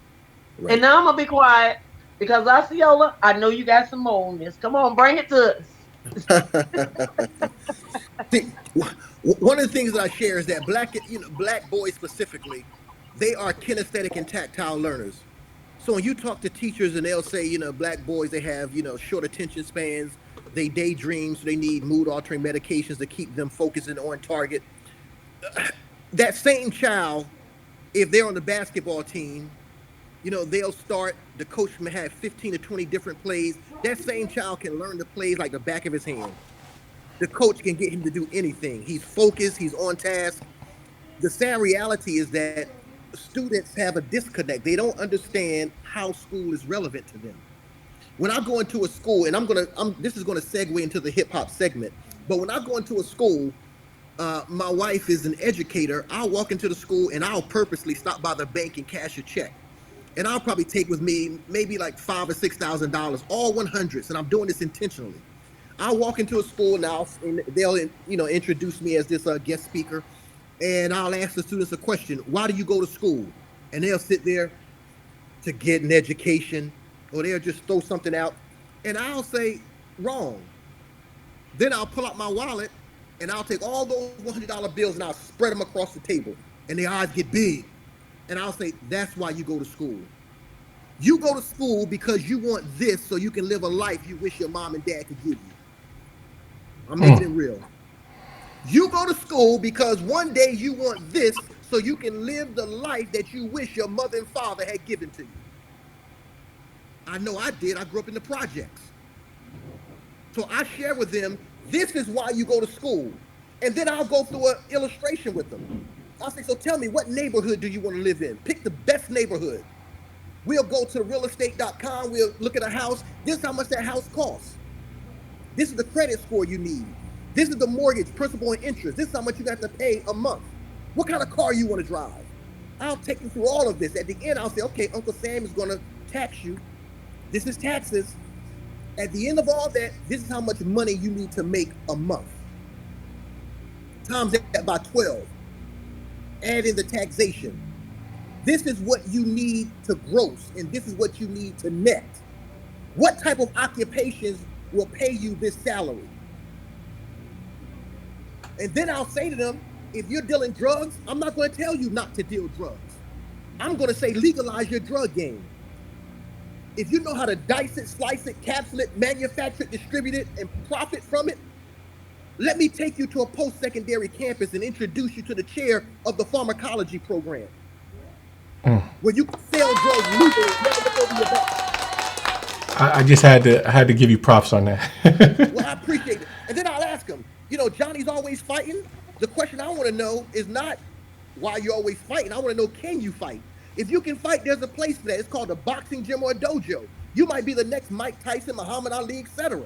And Right. now I'm gonna be quiet because Osceola, I know you got some more on this. Come on, bring it to us. See, one of the things that I share is that black boys specifically, they are kinesthetic and tactile learners. So when you talk to teachers and they'll say, black boys, they have, short attention spans, they daydream, so they need mood altering medications to keep them focused and on target. That same child, if they're on the basketball team, they'll start, the coach may have 15 to 20 different plays. That same child can learn the plays like the back of his hand. The coach can get him to do anything. He's focused, he's on task. The sad reality is that students have a disconnect. They don't understand how school is relevant to them. When I go into a school, and this is gonna segue into the hip hop segment, but when I go into a school, My wife is an educator. I'll walk into the school and I'll purposely stop by the bank and cash a check. And I'll probably take with me maybe like $5,000 or $6,000, all 100s, and I'm doing this intentionally. I'll walk into a school now, and they'll introduce me as this guest speaker, and I'll ask the students a question: Why do you go to school? And they'll sit there to get an education, or they'll just throw something out, and I'll say wrong. Then I'll pull out my wallet and I'll take all those $100 bills and I'll spread them across the table, and their eyes get big. And I'll say, that's why you go to school. You go to school because you want this so you can live a life you wish your mom and dad could give you. I'm making it real. You go to school because one day you want this so you can live the life that you wish your mother and father had given to you. I know I did. I grew up in the projects. So I share with them, this is why you go to school. And then I'll go through an illustration with them. I'll say, so tell me, what neighborhood do you want to live in? Pick the best neighborhood. We'll go to realestate.com. We'll look at a house. This is how much that house costs. This is the credit score you need. This is the mortgage, principal, and interest. This is how much you got to pay a month. What kind of car you want to drive? I'll take you through all of this. At the end, I'll say, okay, Uncle Sam is going to tax you. This is taxes. At the end of all that, this is how much money you need to make a month. Times that by 12. Add in the taxation. This is what you need to gross, and this is what you need to net. What type of occupations will pay you this salary? And then I'll say to them, if you're dealing drugs, I'm not going to tell you not to deal drugs. I'm going to say legalize your drug game. If you know how to dice it, slice it, capsule it, manufacture it, distribute it, and profit from it, let me take you to a post-secondary campus and introduce you to the chair of the pharmacology program, where you can sell drugs legally and never look over your back. I just had to give you props on that. Well, I appreciate it. And then I'll ask him, Johnny's always fighting. The question I want to know is not why you're always fighting. I want to know, can you fight? If you can fight, there's a place for that. It's called a boxing gym or a dojo. You might be the next Mike Tyson, Muhammad Ali, etc.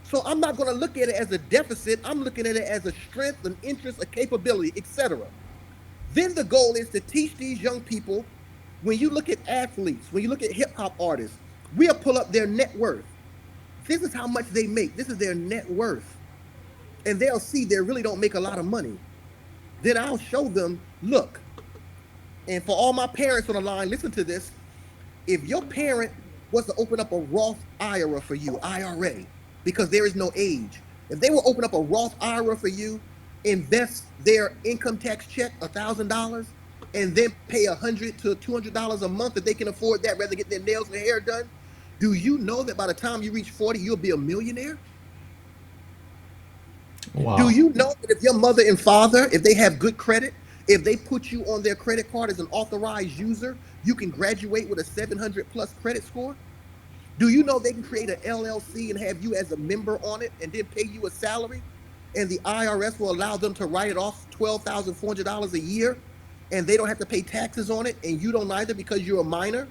So I'm not going to look at it as a deficit. I'm looking at it as a strength, an interest, a capability, etc. Then the goal is to teach these young people, when you look at athletes, when you look at hip hop artists, we'll pull up their net worth. This is how much they make. This is their net worth. And they'll see they really don't make a lot of money. Then I'll show them, look, and for all my parents on the line, listen to this. If your parent was to open up a Roth IRA for you, IRA, because there is no age, if they will open up a Roth IRA for you, invest their income tax check, $1,000, and then pay $100 to $200 a month if they can afford that, rather get their nails and hair done, do you know that by the time you reach 40, you'll be a millionaire? Wow. Do you know that if your mother and father, if they have good credit, if they put you on their credit card as an authorized user, you can graduate with a 700 plus credit score? Do you know they can create an LLC and have you as a member on it and then pay you a salary? And the IRS will allow them to write it off $12,400 a year, and they don't have to pay taxes on it, and you don't either because you're a minor?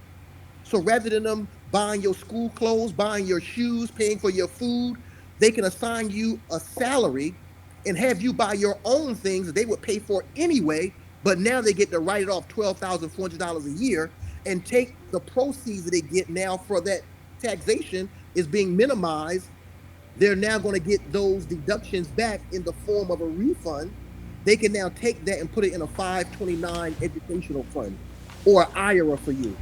So rather than them buying your school clothes, buying your shoes, paying for your food, they can assign you a salary and have you buy your own things that they would pay for anyway, but now they get to write it off $12,400 a year, and take the proceeds that they get now for that taxation is being minimized. They're now going to get those deductions back in the form of a refund. They can now take that and put it in a 529 educational fund or an IRA for you.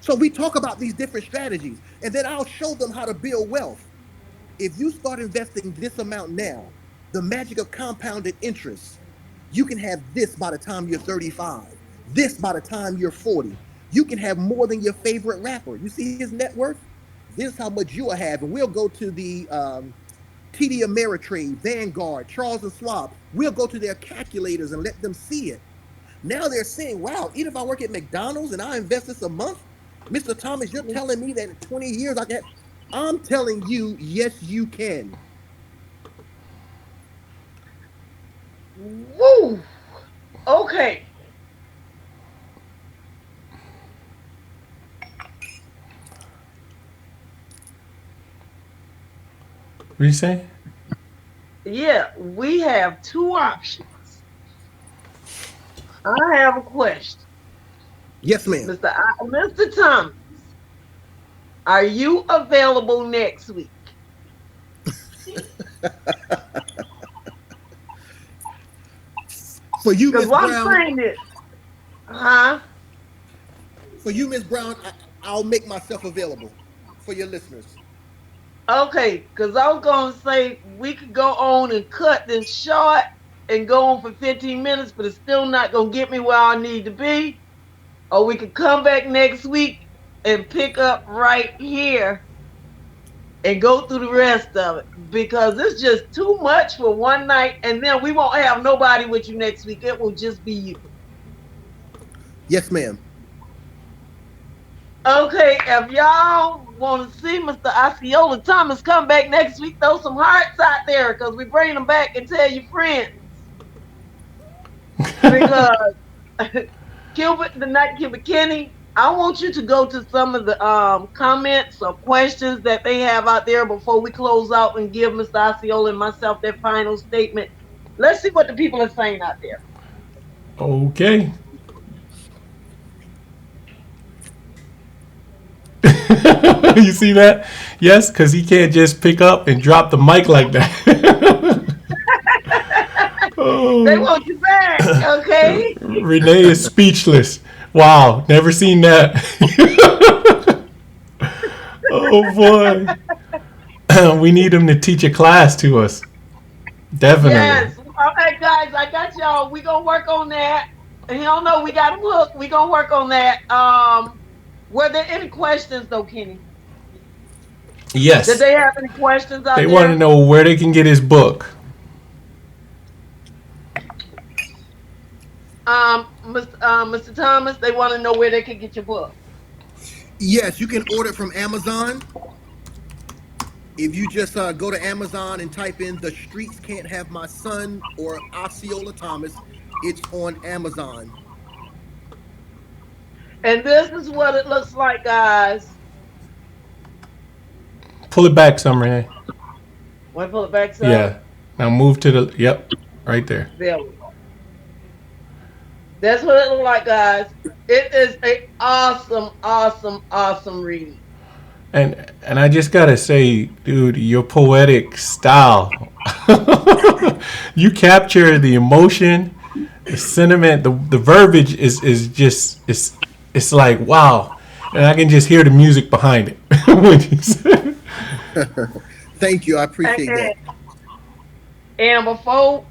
So we talk about these different strategies, and then I'll show them how to build wealth. If you start investing this amount now, the magic of compounded interest, you can have this by the time you're 35, this by the time you're 40. You can have more than your favorite rapper. You see his net worth? This is how much you'll have. And we'll go to the TD Ameritrade, Vanguard, Charles and Schwab. We'll go to their calculators and let them see it. Now they're saying, wow, even if I work at McDonald's and I invest this a month, Mr. Thomas, you're telling me that in 20 years I can. I'm telling you, yes, you can. Woo! Okay. What do you say? Yeah, we have two options. I have a question. Yes, ma'am. Mr. Thomas, are you available next week? For you, Because Miss what I'm Brown, saying is, huh? for you, Miss Brown, I'll make myself available for your listeners. Okay, because I was going to say we could go on and cut this short and go on for 15 minutes, but it's still not going to get me where I need to be. Or we could come back next week and pick up right here and go through the rest of it because it's just too much for one night. And then we won't have nobody with you next week. It will just be you. Yes, ma'am. Okay, if y'all want to see Mr. Osceola Thomas come back next week, throw some hearts out there because we bring them back and tell your friends. Because Gilbert, the night Gilbert Kenny, I want you to go to some of the comments or questions that they have out there before we close out and give Mr. Osceola and myself their final statement. Let's see what the people are saying out there. Okay. You see that? Yes, because he can't just pick up and drop the mic like that. They Oh, want you back, okay? Renee is speechless. Wow, never seen that. Oh boy. We need him to teach a class to us. Definitely. Yes. Okay, guys, I got y'all. We gonna work on that. And you don't know we got them hooked. We gonna work on that. Were there any questions though, Kenny? Did Yes. they have any questions They out want to there? know where they can get his book. Mr. Thomas, they want to know where they can get your book. Yes, you can order it from Amazon. If you just go to Amazon and type in "The Streets Can't Have My Son" or Osceola Thomas, it's on Amazon. And this is what it looks like, guys. Pull it back some, Renee. Want to pull it back some? Yeah. Now move to the. Yep. Right there. There we go. That's what it looks like, guys. It is a awesome, awesome, awesome read. And I just gotta say, dude, your poetic style. You capture the emotion, the sentiment, the verbiage is just it's like wow, and I can just hear the music behind it when you say. Thank you. I And, appreciate that. and, and before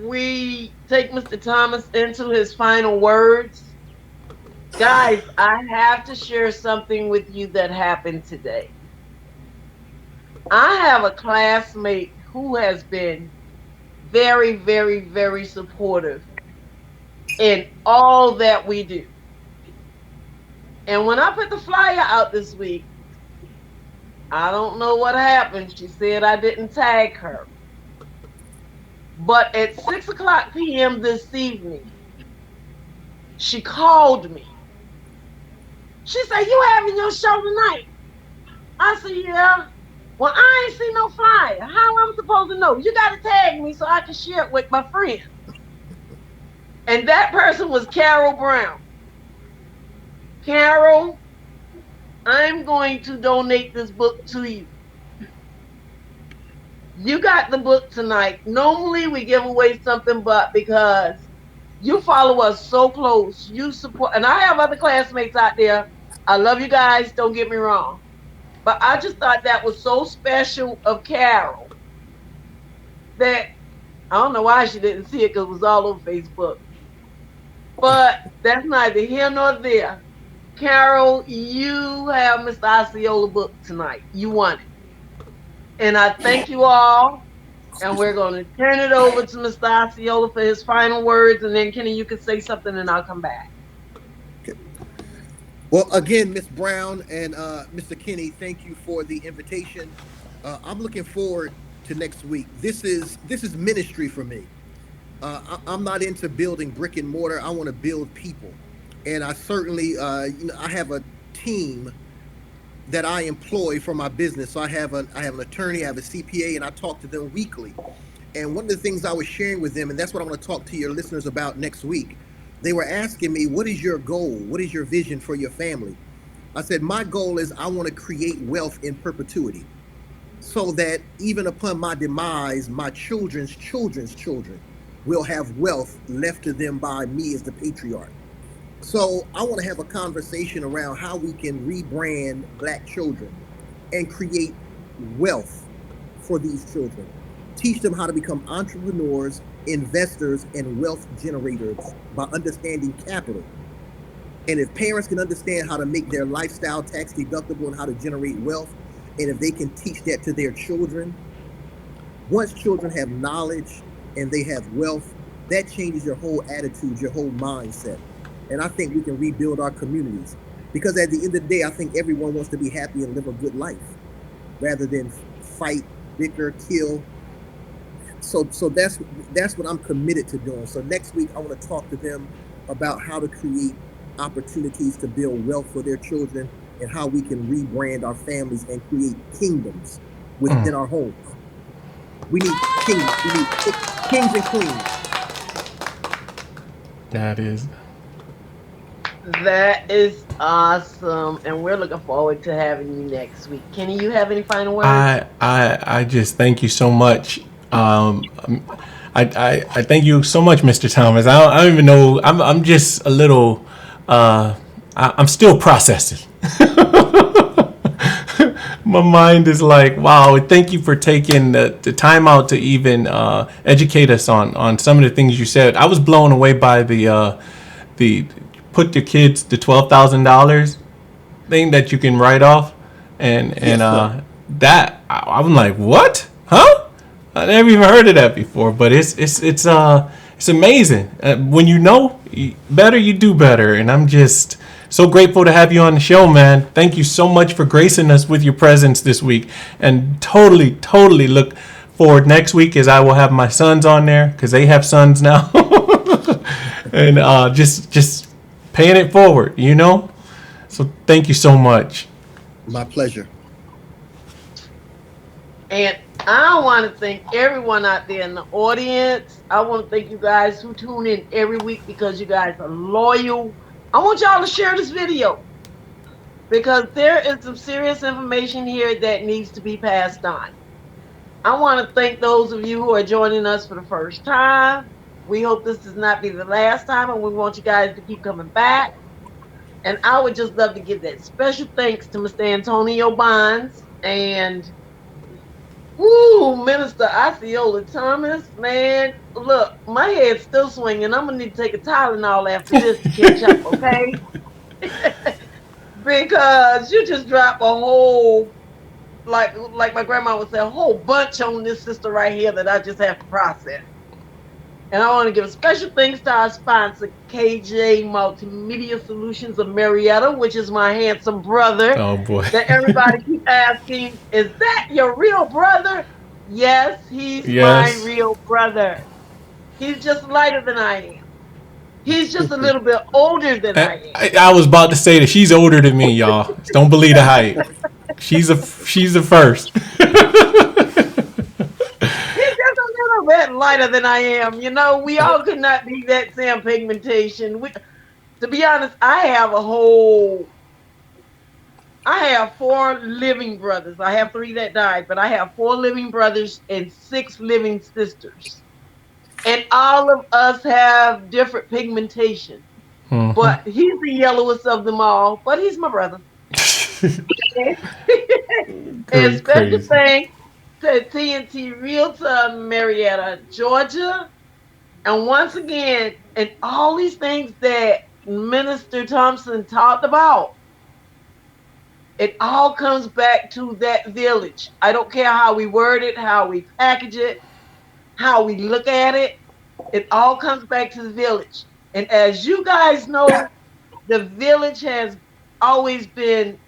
we take Mr. Thomas into his final words, guys, I have to share something with you that happened today. I have a classmate who has been very, very, very supportive in all that we do. And when I put the flyer out this week, I don't know what happened. She said I didn't tag her. But at 6 o'clock p.m. this evening, she called me. She said, "You having your show tonight?" I said, "Yeah." Well, I ain't see no flyer. How am I supposed to know? You got to tag me so I can share it with my friends. And that person was Carol Brown. Carol, I'm going to donate this book to you. You got the book tonight. Normally we give away something, but because you follow us so close, you support, and I have other classmates out there. I love you guys, don't get me wrong. But I just thought that was so special of Carol that I don't know why she didn't see it because it was all over Facebook. But that's neither here nor there. Carol, you have Mr. Osceola book tonight. You won it. And I thank you all. And we're going to turn it over to Mr. Osceola for his final words. And then, Kenny, you can say something and I'll come back. Well, again, Miss Brown and Mr. Kinney, thank you for the invitation. I'm looking forward to next week. This is ministry for me. I'm not into building brick and mortar. I want to build people, and I certainly, I have a team that I employ for my business. So I have an attorney, I have a CPA, and I talk to them weekly. And one of the things I was sharing with them, and that's what I want to talk to your listeners about next week, they were asking me, what is your goal? What is your vision for your family? I said, my goal is I want to create wealth in perpetuity so that even upon my demise, my children's children's children will have wealth left to them by me as the patriarch. So I want to have a conversation around how we can rebrand Black children and create wealth for these children. Teach them how to become entrepreneurs, investors, and wealth generators by understanding capital. And if parents can understand how to make their lifestyle tax deductible and how to generate wealth, and if they can teach that to their children, once children have knowledge and they have wealth, that changes your whole attitude, your whole mindset. And I think we can rebuild our communities. Because at the end of the day, I think everyone wants to be happy and live a good life rather than fight, bicker, kill. So that's what I'm committed to doing. So next week I want to talk to them about how to create opportunities to build wealth for their children and how we can rebrand our families and create kingdoms within our homes. We need kings. We need kings and queens. That is. That is awesome. And we're looking forward to having you next week. Kenny, you have any final words? I just thank you so much. I thank you so much, Mr. Thomas. I don't even know. I'm just a little. I'm still processing. My mind is like, wow. Thank you for taking the time out to even educate us on some of the things you said. I was blown away by the put your kids the $12,000 thing that you can write off, and Yes, sir. that I'm like, what? Huh? I never even heard of that before. But it's amazing. When you know better, you do better, and I'm just so grateful to have you on the show, man. Thank you so much for gracing us with your presence this week, and totally look forward next week as I will have my sons on there because they have sons now, and just paying it forward, you know. So thank you so much. My pleasure. And I want to thank everyone out there in the audience. I want to thank you guys who tune in every week because you guys are loyal. I want y'all to share this video because there is some serious information here that needs to be passed on. I want to thank those of you who are joining us for the first time. We hope this does not be the last time, and we want you guys to keep coming back. And I would just love to give that special thanks to Mr. Antonio Bonds and Minister Osceola Thomas. Man, look, my head's still swinging. I'm gonna need to take a Tylenol after this to catch up, okay? Because you just dropped a whole, like my grandma would say, a whole bunch on this sister right here that I just have to process. And I want to give a special thanks to our sponsor, KJ Multimedia Solutions of Marietta, which is my handsome brother. Oh boy. That everybody keep asking, is that your real brother? Yes, he's my Yes. real brother. He's just lighter than I am. He's just a little bit older than I am. I was about to say that she's older than me, y'all. Don't believe the hype. She's a first. He's just a little bit lighter than I am. You know, we all could not be that same pigmentation. To be honest, I have four living brothers. I have three that died, but I have four living brothers and six living sisters. And all of us have different pigmentation. But he's the yellowest of them all, but he's my brother. And special Crazy. thanks to TNT Realtor Marietta, Georgia. And once again, and all these things that Minister Thompson talked about, it all comes back to that village. I don't care how we word it, how we package it, how we look at it. It all comes back to the village. And as you guys know, the village has always been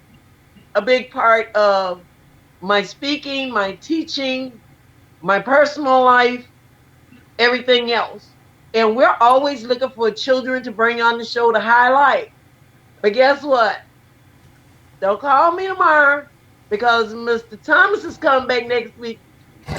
a big part of my speaking, my teaching, my personal life, everything else. And we're always looking for children to bring on the show to highlight. But guess what? Don't call me tomorrow because Mr. Thomas is coming back next week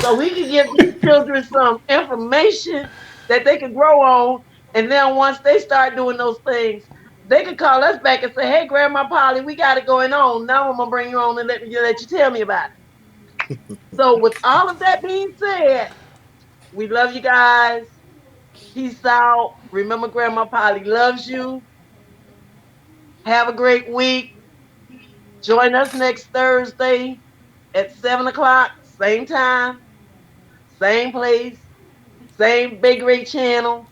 So we can give these children some information that they can grow on. And then once they start doing those things, they can call us back and say, hey, Grandma Polly, we got it going on. Now I'm going to bring you on and let you tell me about it. So with all of that being said, we love you guys. Peace out. Remember, Grandma Polly loves you. Have a great week. Join us next Thursday at 7 o'clock, same time, same place, same Big Ray channel.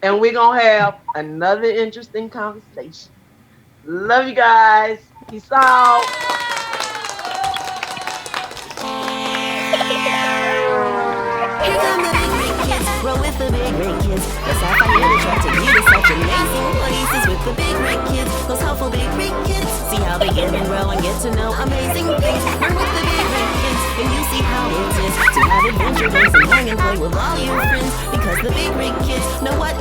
And we're going to have another interesting conversation. Love you guys. Peace out. Here come the big rig kids, roll with the big rig kids. Let's have fun here to try to meet us such amazing places with the big rig kids. Those helpful big rig kids, see how they give and grow and get to know amazing things. Learn with the big rig kids, and you see how it is to have adventure days and hang and play with all your friends. Because the big rig kids know what